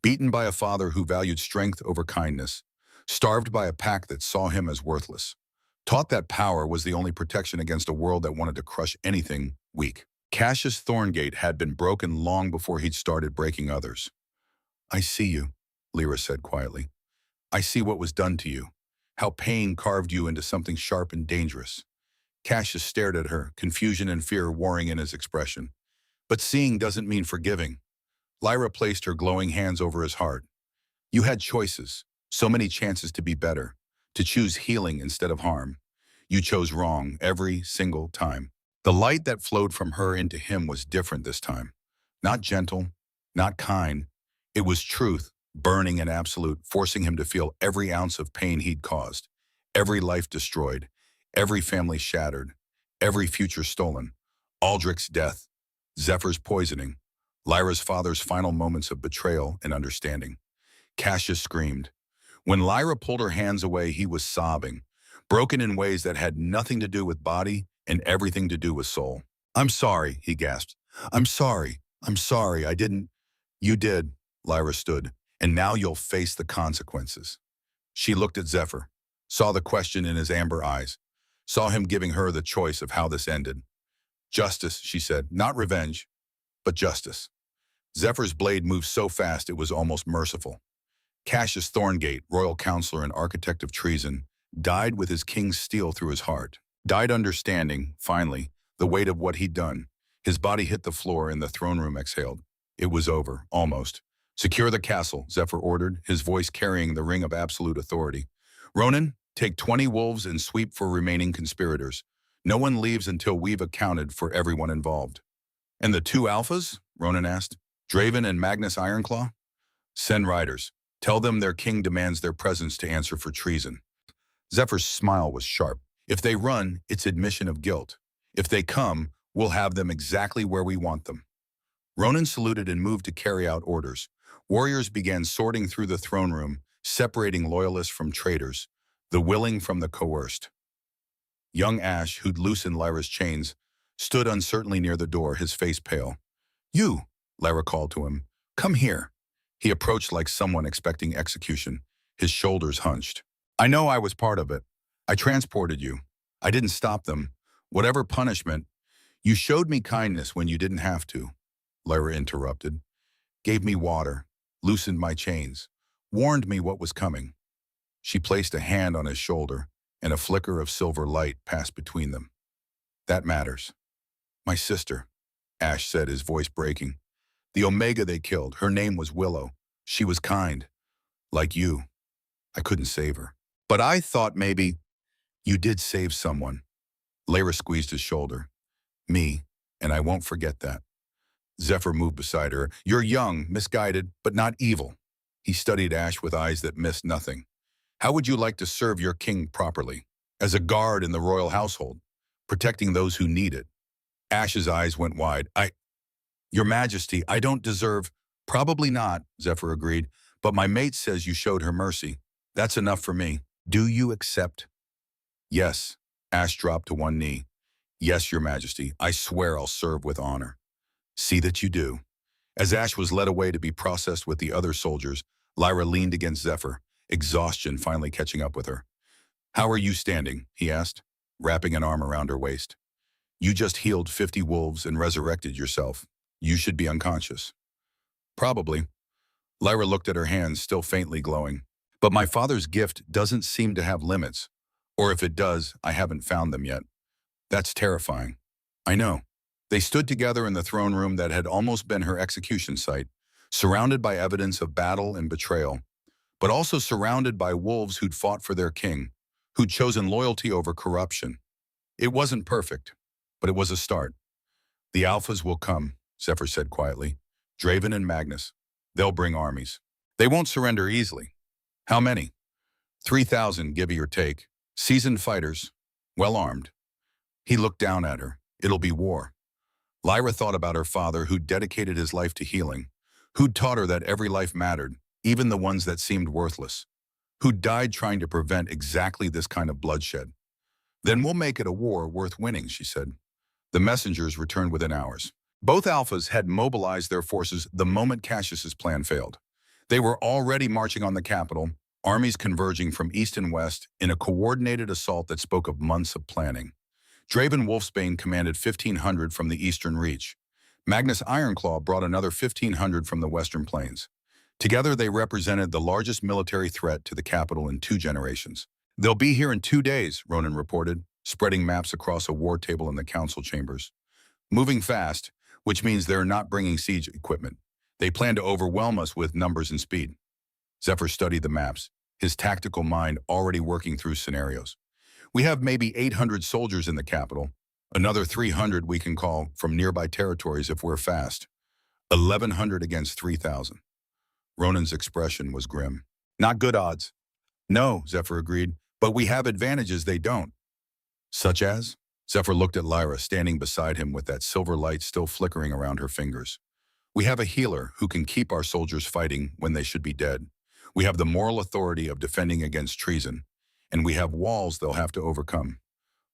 [SPEAKER 1] beaten by a father who valued strength over kindness, starved by a pack that saw him as worthless, taught that power was the only protection against a world that wanted to crush anything weak. Cassius Thorngate had been broken long before he'd started breaking others. "I see you," Lyra said quietly. "I see what was done to you, how pain carved you into something sharp and dangerous." Cassius stared at her, confusion and fear warring in his expression. "But seeing doesn't mean forgiving." Lyra placed her glowing hands over his heart. "You had choices, so many chances to be better, to choose healing instead of harm. You chose wrong every single time." The light that flowed from her into him was different this time. Not gentle, not kind. It was truth, burning and absolute, forcing him to feel every ounce of pain he'd caused, every life destroyed, every family shattered, every future stolen. Aldrich's death, Zephyr's poisoning, Lyra's father's final moments of betrayal and understanding. Cassius screamed. When Lyra pulled her hands away, he was sobbing, broken in ways that had nothing to do with body and everything to do with soul. "I'm sorry," he gasped. I'm sorry, I didn't." "You did," Lyra stood, "and now you'll face the consequences." She looked at Zephyr, saw the question in his amber eyes, saw him giving her the choice of how this ended. "Justice," she said, "not revenge, but justice." Zephyr's blade moved so fast it was almost merciful. Cassius Thorngate, royal counselor and architect of treason, died with his king's steel through his heart. Died understanding, finally, the weight of what he'd done. His body hit the floor and the throne room exhaled. It was over, almost. "Secure the castle," Zephyr ordered, his voice carrying the ring of absolute authority. "Ronan, take 20 wolves and sweep for remaining conspirators. No one leaves until we've accounted for everyone involved." "And the 2 alphas?" Ronan asked. "Draven and Magnus Ironclaw?" "Send riders. Tell them their king demands their presence to answer for treason." Zephyr's smile was sharp. "If they run, it's admission of guilt. If they come, we'll have them exactly where we want them." Ronan saluted and moved to carry out orders. Warriors began sorting through the throne room, separating loyalists from traitors. The willing from the coerced. Young Ash, who'd loosened Lyra's chains, stood uncertainly near the door, his face pale. "You," Lyra called to him. "Come here." He approached like someone expecting execution, his shoulders hunched. "I know I was part of it. I transported you. I didn't stop them. Whatever punishment, you showed me kindness when you didn't have to," Lyra interrupted. "Gave me water, loosened my chains, warned me what was coming." She placed a hand on his shoulder, and a flicker of silver light passed between them. "That matters." "My sister," Ash said, his voice breaking. "The Omega they killed, her name was Willow. She was kind. Like you. I couldn't save her. But I thought maybe you did save someone." Lyra squeezed his shoulder. "Me, and I won't forget that." Zephyr moved beside her. "You're young, misguided, but not evil." He studied Ash with eyes that missed nothing. "How would you like to serve your king properly? As a guard in the royal household, protecting those who need it?" Ash's eyes went wide. Your Majesty, I don't deserve—" "Probably not," Zephyr agreed, "but my mate says you showed her mercy. That's enough for me. Do you accept?" "Yes." Ash dropped to one knee. "Yes, Your Majesty. I swear I'll serve with honor." "See that you do." As Ash was led away to be processed with the other soldiers, Lyra leaned against Zephyr, exhaustion finally catching up with her. "How are you standing?" he asked, wrapping an arm around her waist. "You just healed 50 wolves and resurrected yourself. You should be unconscious." "Probably." Lyra looked at her hands, still faintly glowing. "But my father's gift doesn't seem to have limits. Or if it does, I haven't found them yet. That's terrifying." "I know." They stood together in the throne room that had almost been her execution site, surrounded by evidence of battle and betrayal, but also surrounded by wolves who'd fought for their king, who'd chosen loyalty over corruption. It wasn't perfect, but it was a start. "The Alphas will come," Zephyr said quietly. "Draven and Magnus. They'll bring armies. They won't surrender easily." "How many?" 3,000, give or take. Seasoned fighters, well armed." He looked down at her. "It'll be war." Lyra thought about her father, who'd dedicated his life to healing, who'd taught her that every life mattered, even the ones that seemed worthless, who'd died trying to prevent exactly this kind of bloodshed. "Then we'll make it a war worth winning," she said. The messengers returned within hours. Both Alphas had mobilized their forces the moment Cassius's plan failed. They were already marching on the capital, armies converging from east and west in a coordinated assault that spoke of months of planning. Draven Wolfsbane commanded 1,500 from the eastern reach. Magnus Ironclaw brought another 1,500 from the western plains. Together they represented the largest military threat to the capital in 2 generations. "They'll be here in 2 days, Ronan reported, spreading maps across a war table in the council chambers. "Moving fast, which means they're not bringing siege equipment. They plan to overwhelm us with numbers and speed." Zephyr studied the maps, his tactical mind already working through scenarios. "We have maybe 800 soldiers in the capital. Another 300 we can call from nearby territories if we're fast. 1,100 against 3,000. Ronan's expression was grim. "Not good odds." "No," Zephyr agreed, "but we have advantages they don't." "Such as?" Zephyr looked at Lyra, standing beside him with that silver light still flickering around her fingers. "We have a healer who can keep our soldiers fighting when they should be dead. We have the moral authority of defending against treason. And we have walls they'll have to overcome.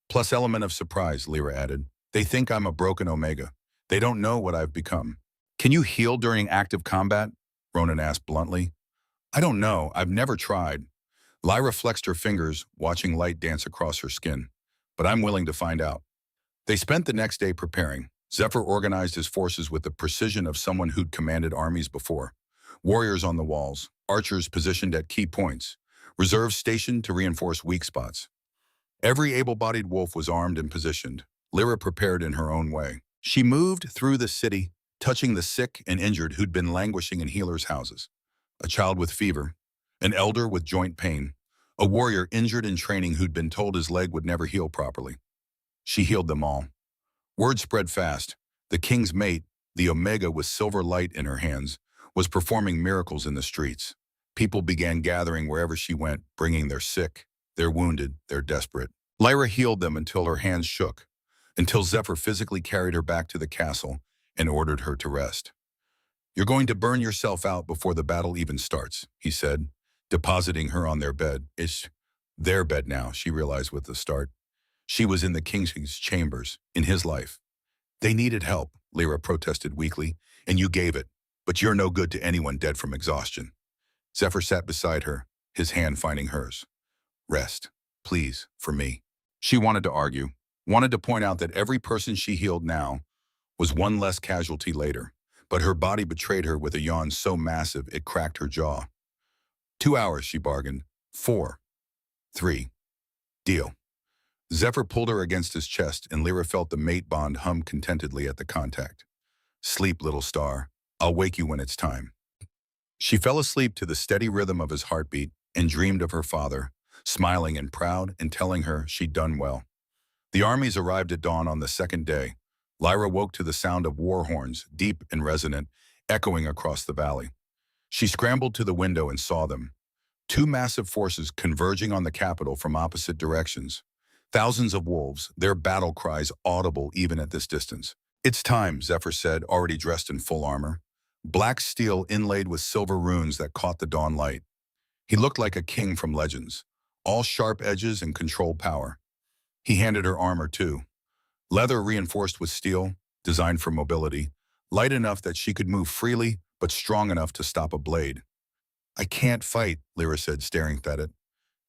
[SPEAKER 1] Plus element of surprise," Lyra added. "They think I'm a broken Omega. They don't know what I've become." "Can you heal during active combat?" Ronan asked bluntly. "I don't know. I've never tried." Lyra flexed her fingers, watching light dance across her skin. "But I'm willing to find out." They spent the next day preparing. Zephyr organized his forces with the precision of someone who'd commanded armies before. Warriors on the walls, archers positioned at key points, reserves stationed to reinforce weak spots. Every able-bodied wolf was armed and positioned. Lyra prepared in her own way. She moved through the city, touching the sick and injured who'd been languishing in healers' houses. A child with fever, an elder with joint pain, a warrior injured in training who'd been told his leg would never heal properly. She healed them all. Word spread fast. The king's mate, the Omega with silver light in her hands, was performing miracles in the streets. People began gathering wherever she went, bringing their sick, their wounded, their desperate. Lyra healed them until her hands shook, until Zephyr physically carried her back to the castle and ordered her to rest. "You're going to burn yourself out before the battle even starts," he said, depositing her on their bed. Their bed now, she realized with the start. She was in the king's chambers, in his life. They needed help, Lyra protested weakly, and you gave it. But you're no good to anyone dead from exhaustion. Zephyr sat beside her, his hand finding hers. Rest, please, for me. She wanted to argue, wanted to point out that every person she healed now was one less casualty later, but her body betrayed her with a yawn so massive it cracked her jaw. 2 hours, she bargained. 4. 3. Deal. Zephyr pulled her against his chest, and Lyra felt the mate bond hum contentedly at the contact. Sleep, little star. I'll wake you when it's time. She fell asleep to the steady rhythm of his heartbeat and dreamed of her father, smiling and proud and telling her she'd done well. The armies arrived at dawn on the second day. Lyra woke to the sound of war horns, deep and resonant, echoing across the valley. She scrambled to the window and saw them. 2 massive forces converging on the capital from opposite directions. Thousands of wolves, their battle cries audible even at this distance. It's time, Zephyr said, already dressed in full armor. Black steel inlaid with silver runes that caught the dawn light. He looked like a king from legends, all sharp edges and controlled power. He handed her armor too. Leather reinforced with steel, designed for mobility, light enough that she could move freely, but strong enough to stop a blade. I can't fight, Lyra said, staring at it.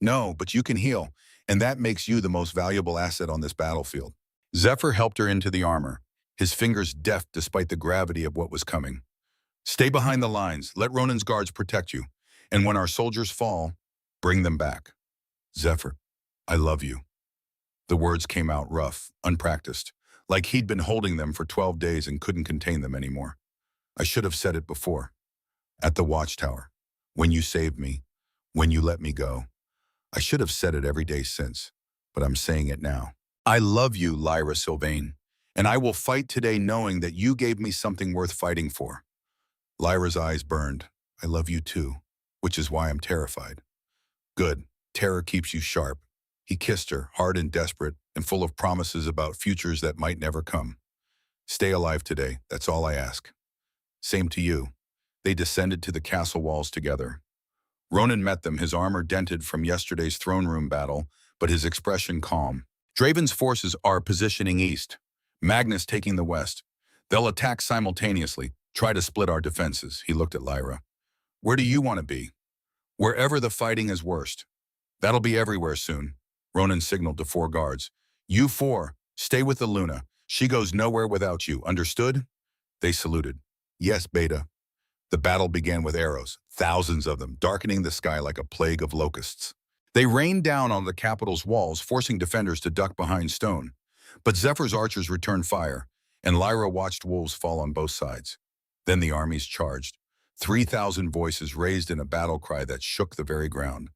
[SPEAKER 1] No, but you can heal, and that makes you the most valuable asset on this battlefield. Zephyr helped her into the armor, his fingers deft despite the gravity of what was coming. Stay behind the lines, let Ronan's guards protect you, and when our soldiers fall, bring them back. Zephyr, I love you. The words came out rough, unpracticed, like he'd been holding them for 12 days and couldn't contain them anymore. I should have said it before. At the watchtower, when you saved me, when you let me go. I should have said it every day since, but I'm saying it now. I love you, Lyra Sylvain, and I will fight today knowing that you gave me something worth fighting for. Lyra's eyes burned. I love you too, which is why I'm terrified. Good. Terror keeps you sharp. He kissed her, hard and desperate, and full of promises about futures that might never come. Stay alive today, that's all I ask. Same to you. They descended to the castle walls together. Ronan met them, his armor dented from yesterday's throne room battle, but his expression calm. Draven's forces are positioning east, Magnus taking the west. They'll attack simultaneously, try to split our defenses. He looked at Lyra. Where do you want to be? Wherever the fighting is worst. That'll be everywhere soon. Ronan signaled to 4 guards. You 4, stay with the Luna. She goes nowhere without you, understood? They saluted. Yes, Beta. The battle began with arrows, thousands of them, darkening the sky like a plague of locusts. They rained down on the capital's walls, forcing defenders to duck behind stone. But Zephyr's archers returned fire, and Lyra watched wolves fall on both sides. Then the armies charged. 3,000 voices raised in a battle cry that shook the very ground.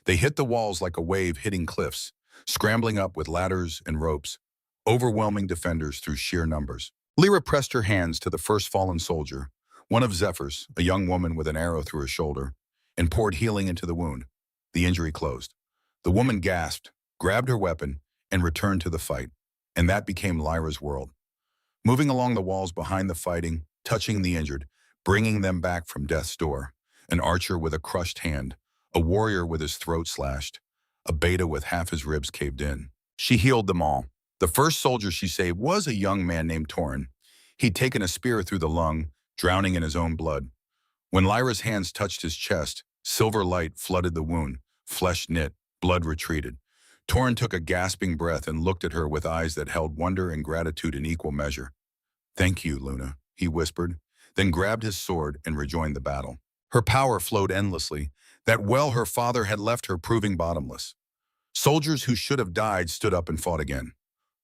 [SPEAKER 1] They hit the walls like a wave hitting cliffs, scrambling up with ladders and ropes, overwhelming defenders through sheer numbers. Lyra pressed her hands to the first fallen soldier, one of Zephyr's, a young woman with an arrow through her shoulder, and poured healing into the wound. The injury closed. The woman gasped, grabbed her weapon, and returned to the fight, and that became Lyra's world. Moving along the walls behind the fighting, touching the injured, bringing them back from death's door, an archer with a crushed hand, a warrior with his throat slashed, a beta with half his ribs caved in. She healed them all. The first soldier she saved was a young man named Torin. He'd taken a spear through the lung, drowning in his own blood. When Lyra's hands touched his chest, silver light flooded the wound, flesh knit, blood retreated. Torin took a gasping breath and looked at her with eyes that held wonder and gratitude in equal measure. Thank you, Luna, he whispered, then grabbed his sword and rejoined the battle. Her power flowed endlessly, that well her father had left her proving bottomless. Soldiers who should have died stood up and fought again.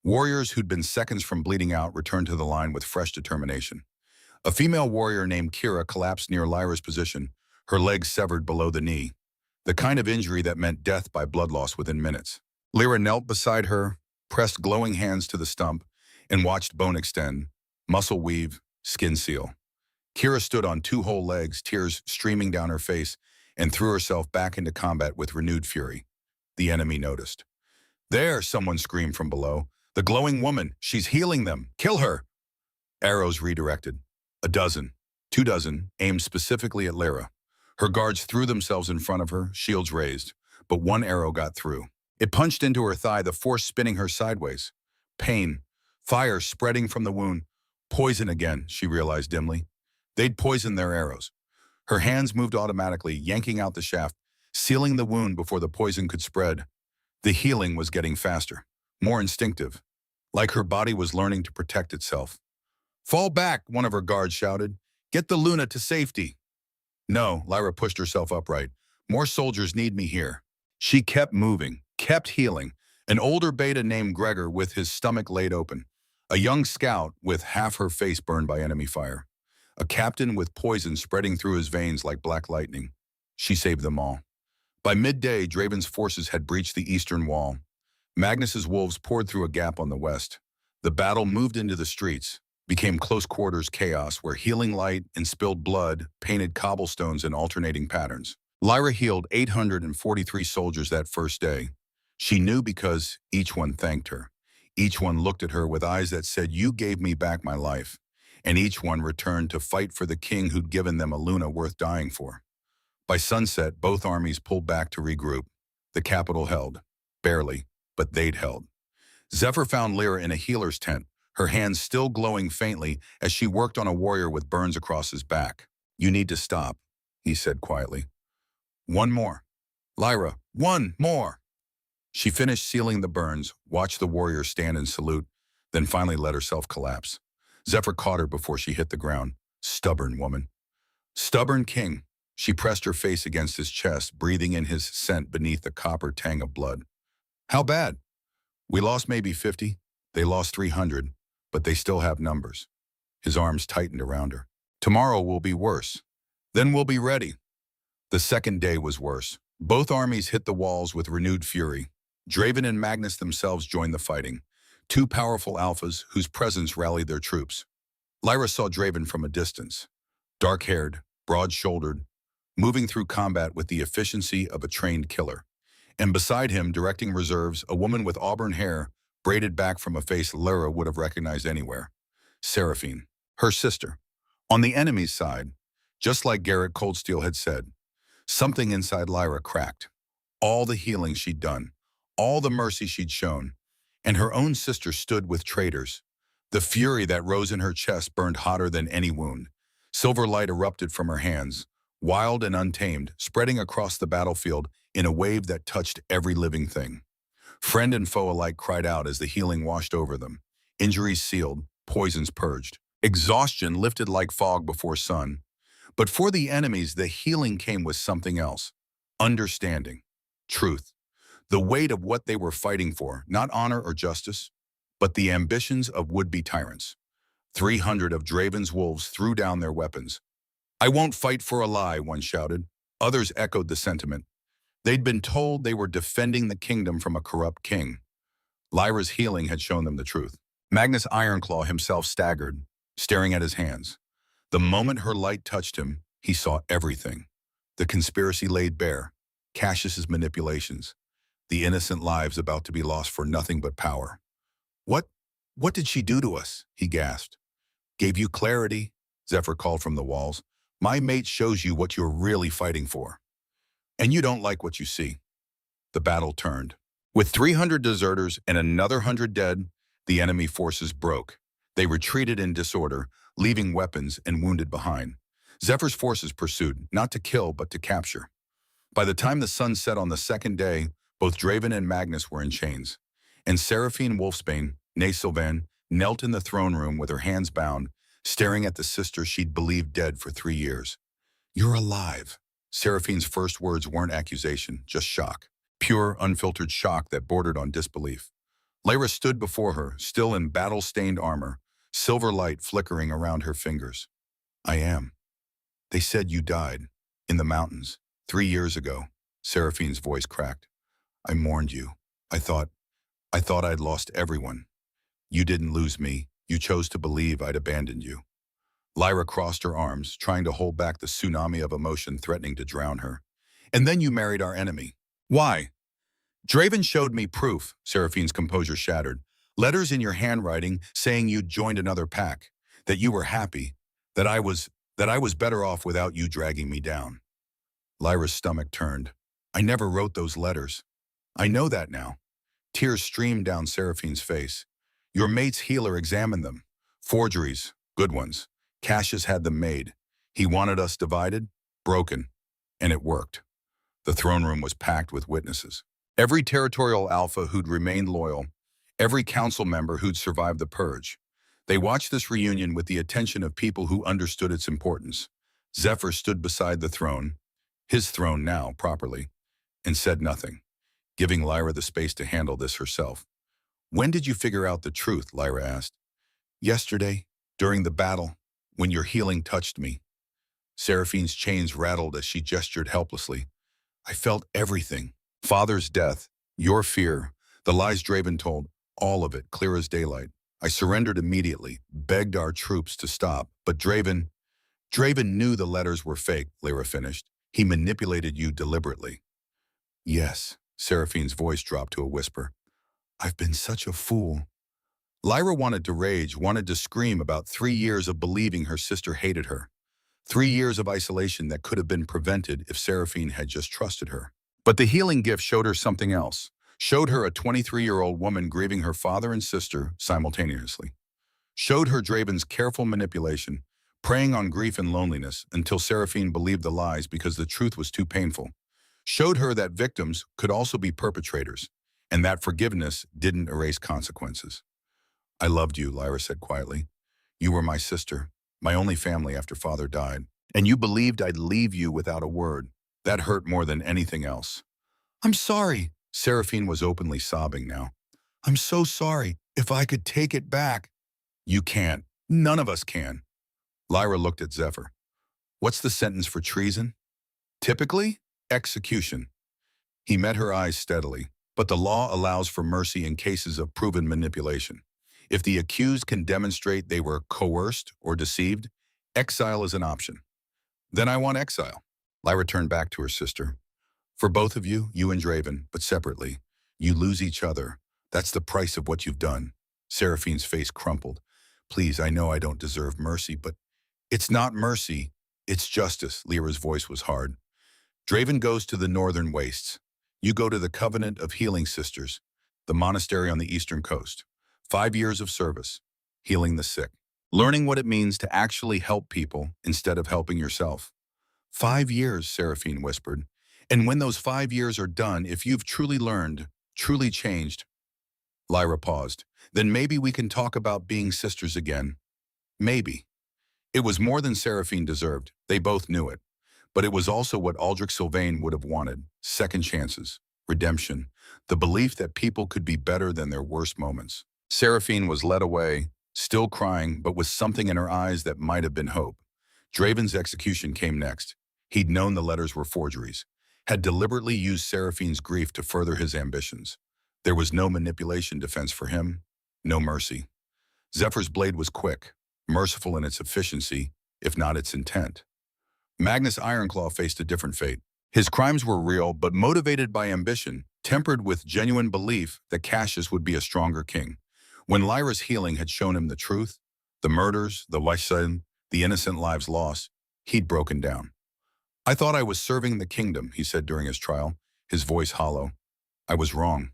[SPEAKER 1] Warriors who'd been seconds from bleeding out returned to the line with fresh determination. A female warrior named Kira collapsed near Lyra's position, her legs severed below the knee, the kind of injury that meant death by blood loss within minutes. Lyra knelt beside her, pressed glowing hands to the stump, and watched bone extend, muscle weave, skin seal. Kira stood on 2 whole legs, tears streaming down her face, and threw herself back into combat with renewed fury. The enemy noticed. There, someone screamed from below. The glowing woman, she's healing them. Kill her! Arrows redirected. 12, 2 aimed specifically at Lyra. Her guards threw themselves in front of her, shields raised. but one arrow got through. It punched into her thigh, the force spinning her sideways. Pain, fire spreading from the wound. Poison again, she realized dimly. They'd poisoned their arrows. Her hands moved automatically, yanking out the shaft, sealing the wound before the poison could spread. The healing was getting faster, more instinctive, like her body was learning to protect itself. "Fall back," one of her guards shouted. "Get the Luna to safety." "No," Lyra pushed herself upright. "More soldiers need me here." She kept moving, kept healing. An older beta named Gregor with his stomach laid open. A young scout with half her face burned by enemy fire. A captain with poison spreading through his veins like black lightning. She saved them all. By midday, Draven's forces had breached the eastern wall. Magnus's wolves poured through a gap on the west. The battle moved into the streets, became close quarters chaos where healing light and spilled blood painted cobblestones in alternating patterns. Lyra healed 843 soldiers that first day. She knew because each one thanked her. Each one looked at her with eyes that said, "You gave me back my life." And each one returned to fight for the king who'd given them a Luna worth dying for. By sunset, both armies pulled back to regroup. The capital held. Barely, but they'd held. Zephyr found Lyra in a healer's tent, her hands still glowing faintly as she worked on a warrior with burns across his back. "You need to stop," he said quietly. "One more. Lyra, one more." She finished sealing the burns, watched the warrior stand and salute, then finally let herself collapse. Zephyr caught her before she hit the ground. Stubborn woman. Stubborn king. She pressed her face against his chest, breathing in his scent beneath the copper tang of blood. "How bad?" "We lost maybe 50. They lost 300, but they still have numbers." His arms tightened around her. "Tomorrow will be worse. Then we'll be ready." The second day was worse. Both armies hit the walls with renewed fury. Draven and Magnus themselves joined the fighting, two powerful alphas whose presence rallied their troops. Lyra saw Draven from a distance, dark-haired, broad-shouldered, moving through combat with the efficiency of a trained killer. And beside him, directing reserves, a woman with auburn hair braided back from a face Lyra would have recognized anywhere. Seraphine, her sister. On the enemy's side, just like Garrett Coldsteel had said, something inside Lyra cracked. All the healing she'd done, all the mercy she'd shown, and her own sister stood with traitors. The fury that rose in her chest burned hotter than any wound. Silver light erupted from her hands, wild and untamed, spreading across the battlefield in a wave that touched every living thing. Friend and foe alike cried out as the healing washed over them. Injuries sealed, poisons purged. Exhaustion lifted like fog before sun. But for the enemies, the healing came with something else. Understanding. Truth. The weight of what they were fighting for, not honor or justice, but the ambitions of would-be tyrants. 300 of Draven's wolves threw down their weapons. "I won't fight for a lie," one shouted. Others echoed the sentiment. They'd been told they were defending the kingdom from a corrupt king. Lyra's healing had shown them the truth. Magnus Ironclaw himself staggered, staring at his hands. The moment her light touched him, he saw everything. The conspiracy laid bare, Cassius's manipulations, the innocent lives about to be lost for nothing but power. What did she do to us?" he gasped. "Gave you clarity," Zephyr called from the walls. "My mate shows you what you're really fighting for. And you don't like what you see." The battle turned. With 300 deserters and another 100 dead, the enemy forces broke. They retreated in disorder, leaving weapons and wounded behind. Zephyr's forces pursued, not to kill but to capture. By the time the sun set on the second day, both Draven and Magnus were in chains. And Seraphine Wolfsbane, née Sylvain, knelt in the throne room with her hands bound, staring at the sister she'd believed dead for 3 years. "You're alive." Seraphine's first words weren't accusation, just shock. Pure, unfiltered shock that bordered on disbelief. Lyra stood before her, still in battle-stained armor, silver light flickering around her fingers. "I am. They said you died. In the mountains. 3 years ago." Seraphine's voice cracked. "I mourned you. I thought I'd lost everyone. You didn't lose me. You chose to believe I'd abandoned you." Lyra crossed her arms, trying to hold back the tsunami of emotion threatening to drown her. "And then you married our enemy. Why?" "Draven showed me proof," Seraphine's composure shattered. "Letters in your handwriting saying you'd joined another pack, that you were happy, that I was better off without you dragging me down." Lyra's stomach turned. I never wrote those letters. I know that now. Tears streamed down Seraphine's face. Your mate's healer examined them. Forgeries, good ones. Cassius had them made. He wanted us divided, broken, and it worked. The throne room was packed with witnesses. Every territorial alpha who'd remained loyal, every council member who'd survived the purge. They watched this reunion with the attention of people who understood its importance. Zephyr stood beside the throne, his throne now, properly, and said nothing, giving Lyra the space to handle this herself. When did you figure out the truth? Lyra asked. Yesterday, during the battle, when your healing touched me. Seraphine's chains rattled as she gestured helplessly. I felt everything. Father's death, your fear, the lies Draven told, all of it, clear as daylight. I surrendered immediately, begged our troops to stop, but Draven knew the letters were fake, Lyra finished. He manipulated you deliberately. Yes, Seraphine's voice dropped to a whisper. I've been such a fool. Lyra wanted to rage, wanted to scream about 3 years of believing her sister hated her. 3 years of isolation that could have been prevented if Seraphine had just trusted her. But the healing gift showed her something else. Showed her a 23-year-old woman grieving her father and sister simultaneously. Showed her Draven's careful manipulation, preying on grief and loneliness until Seraphine believed the lies because the truth was too painful. Showed her that victims could also be perpetrators, and that forgiveness didn't erase consequences. I loved you, Lyra said quietly. You were my sister, my only family after father died. And you believed I'd leave you without a word. That hurt more than anything else. I'm sorry. Seraphine was openly sobbing now. I'm so sorry. If I could take it back. You can't. None of us can. Lyra looked at Zephyr. What's the sentence for treason? Typically, execution. He met her eyes steadily, but the law allows for mercy in cases of proven manipulation. If the accused can demonstrate they were coerced or deceived, exile is an option. Then I want exile. Lyra turned back to her sister. For both of you, you and Draven, but separately, you lose each other. That's the price of what you've done. Seraphine's face crumpled. Please, I know I don't deserve mercy, but it's not mercy, it's justice. Lyra's voice was hard. Draven goes to the northern wastes. You go to the Covenant of Healing Sisters, the monastery on the eastern coast. 5 years of service, healing the sick, learning what it means to actually help people instead of helping yourself. 5 years, Seraphine whispered. And when those 5 years are done, if you've truly learned, truly changed. Lyra paused. Then maybe we can talk about being sisters again. Maybe. It was more than Seraphine deserved. They both knew it. But it was also what Aldrich Sylvain would have wanted. Second chances, redemption, the belief that people could be better than their worst moments. Seraphine was led away, still crying, but with something in her eyes that might have been hope. Draven's execution came next. He'd known the letters were forgeries, had deliberately used Seraphine's grief to further his ambitions. There was no manipulation defense for him, no mercy. Zephyr's blade was quick, merciful in its efficiency, if not its intent. Magnus Ironclaw faced a different fate. His crimes were real, but motivated by ambition, tempered with genuine belief that Cassius would be a stronger king. When Lyra's healing had shown him the truth, the murders, the bloodshed, the innocent lives lost, he'd broken down. I thought I was serving the kingdom, he said during his trial, his voice hollow. I was wrong.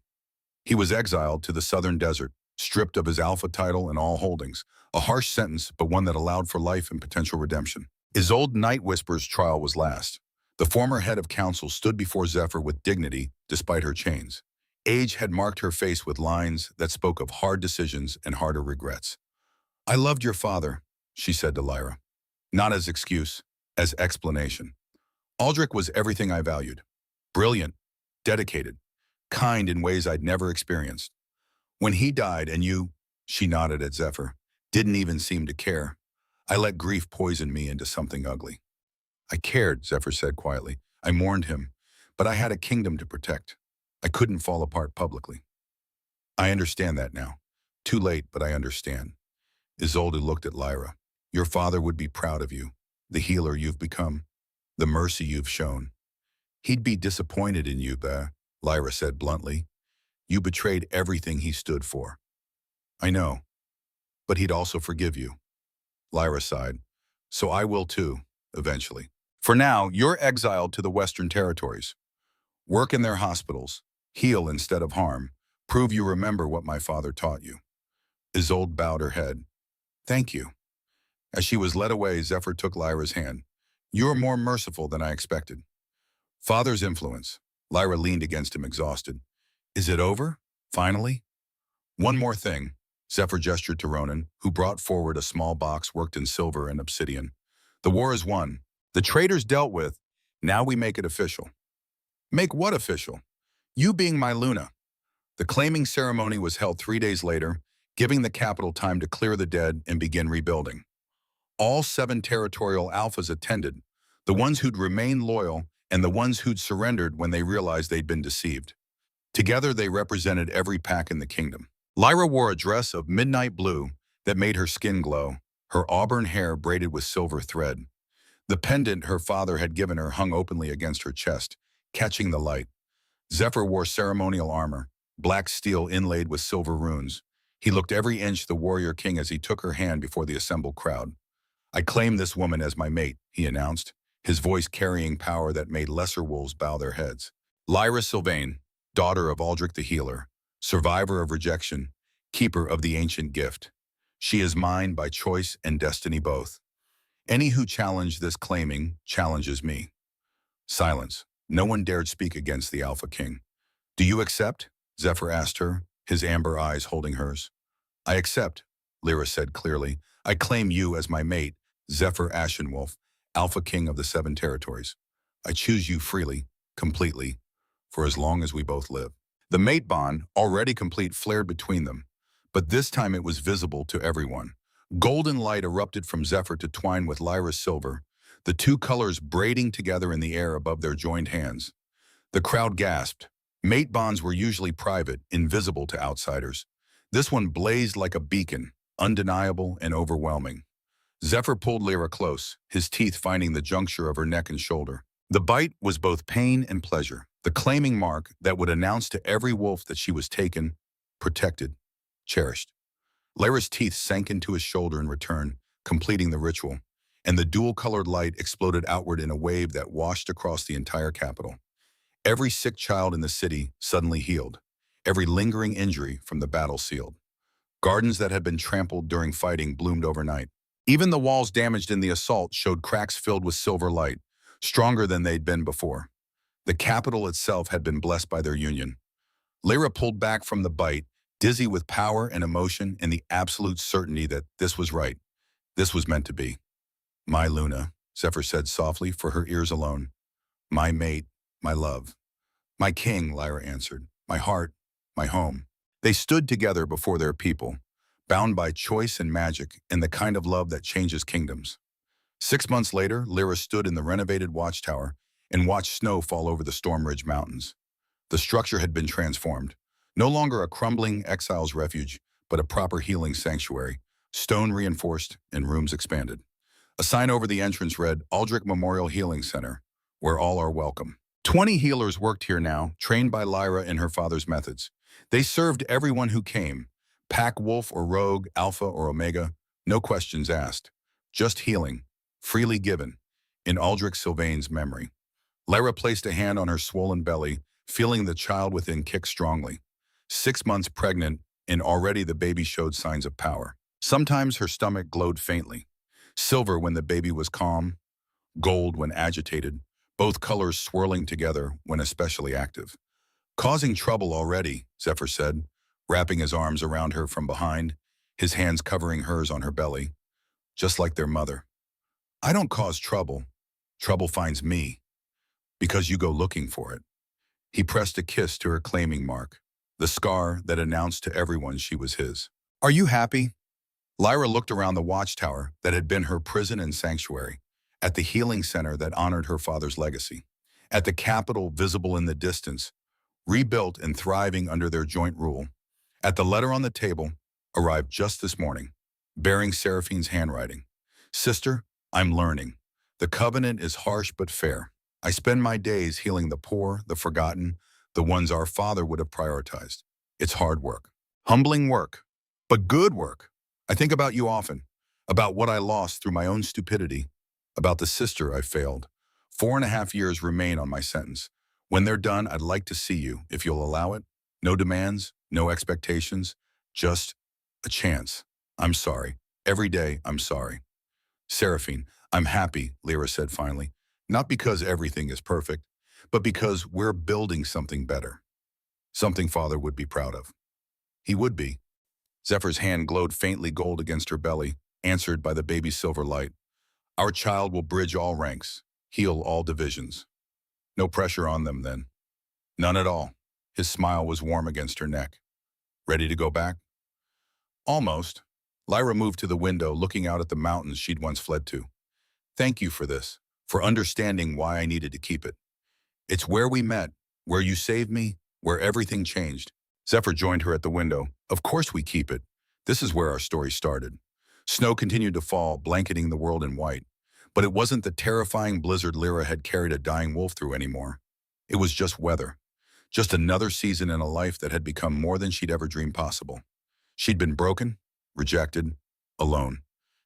[SPEAKER 1] He was exiled to the southern desert, stripped of his alpha title and all holdings, a harsh sentence, but one that allowed for life and potential redemption. Isolde Night Whisper's trial was last. The former head of council stood before Zephyr with dignity, despite her chains. Age had marked her face with lines that spoke of hard decisions and harder regrets. I loved your father, she said to Lyra. Not as excuse, as explanation. Aldrich was everything I valued. Brilliant, dedicated, kind in ways I'd never experienced. When he died and you, she nodded at Zephyr, didn't even seem to care. I let grief poison me into something ugly. I cared, Zephyr said quietly. I mourned him, but I had a kingdom to protect. I couldn't fall apart publicly. I understand that now. Too late, but I understand. Isolde looked at Lyra. Your father would be proud of you, the healer you've become, the mercy you've shown. He'd be disappointed in you, Lyra said bluntly. You betrayed everything he stood for. I know, but he'd also forgive you. Lyra sighed. So I will too, eventually. For now, you're exiled to the Western Territories. Work in their hospitals. Heal instead of harm. Prove you remember what my father taught you. Isolde bowed her head. Thank you. As she was led away, Zephyr took Lyra's hand. You're more merciful than I expected. Father's influence. Lyra leaned against him, exhausted. Is it over? Finally? One more thing. Zephyr gestured to Ronan, who brought forward a small box worked in silver and obsidian. The war is won. The traitors dealt with. Now we make it official. Make what official? You being my Luna. The claiming ceremony was held 3 days later, giving the capital time to clear the dead and begin rebuilding. All 7 territorial alphas attended, the ones who'd remained loyal and the ones who'd surrendered when they realized they'd been deceived. Together, they represented every pack in the kingdom. Lyra wore a dress of midnight blue that made her skin glow, her auburn hair braided with silver thread. The pendant her father had given her hung openly against her chest, catching the light. Zephyr wore ceremonial armor, black steel inlaid with silver runes. He looked every inch the warrior king as he took her hand before the assembled crowd. I claim this woman as my mate, he announced, his voice carrying power that made lesser wolves bow their heads. Lyra Sylvain, daughter of Aldrich the Healer, survivor of rejection, keeper of the ancient gift. She is mine by choice and destiny both. Any who challenge this claiming challenges me. Silence. No one dared speak against the Alpha King. Do you accept? Zephyr asked her, his amber eyes holding hers. I accept, Lyra said clearly. I claim you as my mate, Zephyr Ashenwolf, Alpha King of the 7 territories. I choose you freely, completely, for as long as we both live. The mate bond, already complete, flared between them, but this time it was visible to everyone. Golden light erupted from Zephyr to twine with Lyra's silver, the 2 colors braiding together in the air above their joined hands. The crowd gasped. Mate bonds were usually private, invisible to outsiders. This one blazed like a beacon, undeniable and overwhelming. Zephyr pulled Lyra close, his teeth finding the juncture of her neck and shoulder. The bite was both pain and pleasure, the claiming mark that would announce to every wolf that she was taken, protected, cherished. Lyra's teeth sank into his shoulder in return, completing the ritual, and the dual-colored light exploded outward in a wave that washed across the entire capital. Every sick child in the city suddenly healed, every lingering injury from the battle sealed. Gardens that had been trampled during fighting bloomed overnight. Even the walls damaged in the assault showed cracks filled with silver light, stronger than they'd been before. The capital itself had been blessed by their union. Lyra pulled back from the bite, dizzy with power and emotion and the absolute certainty that this was right. This was meant to be. My Luna, Zephyr said softly for her ears alone. My mate, my love. My king, Lyra answered. My heart, my home. They stood together before their people, bound by choice and magic and the kind of love that changes kingdoms. 6 months later, Lyra stood in the renovated watchtower and watched snow fall over the Storm Ridge Mountains. The structure had been transformed, no longer a crumbling exile's refuge, but a proper healing sanctuary, stone reinforced and rooms expanded. A sign over the entrance read, Aldrich Memorial Healing Center, where all are welcome. 20 healers worked here now, trained by Lyra in her father's methods. They served everyone who came, pack wolf or rogue, alpha or omega, no questions asked. Just healing, freely given, in Aldrich Sylvain's memory. Lyra placed a hand on her swollen belly, feeling the child within kick strongly. 6 months pregnant, and already the baby showed signs of power. Sometimes her stomach glowed faintly. Silver when the baby was calm, gold when agitated, both colors swirling together when especially active. Causing trouble already, Zephyr said, wrapping his arms around her from behind, his hands covering hers on her belly, just like their mother. I don't cause trouble. Trouble finds me, because you go looking for it. He pressed a kiss to her claiming mark, the scar that announced to everyone she was his. Are you happy? Lyra looked around the watchtower that had been her prison and sanctuary, at the healing center that honored her father's legacy, at the capital visible in the distance, rebuilt and thriving under their joint rule, at the letter on the table, arrived just this morning, bearing Seraphine's handwriting. Sister, I'm learning. The covenant is harsh but fair. I spend my days healing the poor, the forgotten, the ones our father would have prioritized. It's hard work, humbling work, but good work. I think about you often, about what I lost through my own stupidity, about the sister I failed. 4.5 years remain on my sentence. When they're done, I'd like to see you, if you'll allow it. No demands, no expectations, just a chance. I'm sorry. Every day, I'm sorry. Seraphine, I'm happy, Lyra said finally. Not because everything is perfect, but because we're building something better. Something Father would be proud of. He would be. Zephyr's hand glowed faintly gold against her belly, answered by the baby's silver light. Our child will bridge all ranks, heal all divisions. No pressure on them then. None at all. His smile was warm against her neck. Ready to go back? Almost. Lyra moved to the window, looking out at the mountains she'd once fled to. Thank you for this, for understanding why I needed to keep it. It's where we met, where you saved me, where everything changed. Zephyr joined her at the window. Of course we keep it. This is where our story started. Snow continued to fall, blanketing the world in white. But it wasn't the terrifying blizzard Lyra had carried a dying wolf through anymore. It was just weather. Just another season in a life that had become more than she'd ever dreamed possible. She'd been broken, rejected, alone.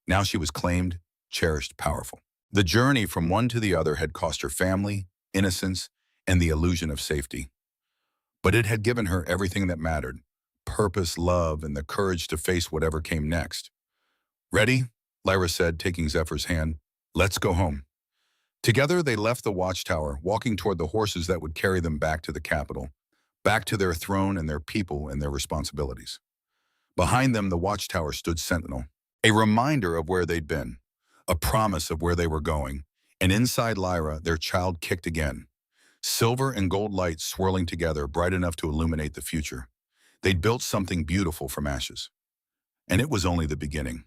[SPEAKER 1] Now she was claimed, cherished, powerful. The journey from one to the other had cost her family, innocence, and the illusion of safety. But it had given her everything that mattered: purpose, love, and the courage to face whatever came next. Ready? Lyra said, taking Zephyr's hand. Let's go home. Together they left the watchtower, walking toward the horses that would carry them back to the capital, back to their throne and their people and their responsibilities. Behind them, the watchtower stood sentinel, a reminder of where they'd been, a promise of where they were going, and inside Lyra, their child kicked again. Silver and gold lights swirling together, bright enough to illuminate the future. They'd built something beautiful from ashes. And it was only the beginning.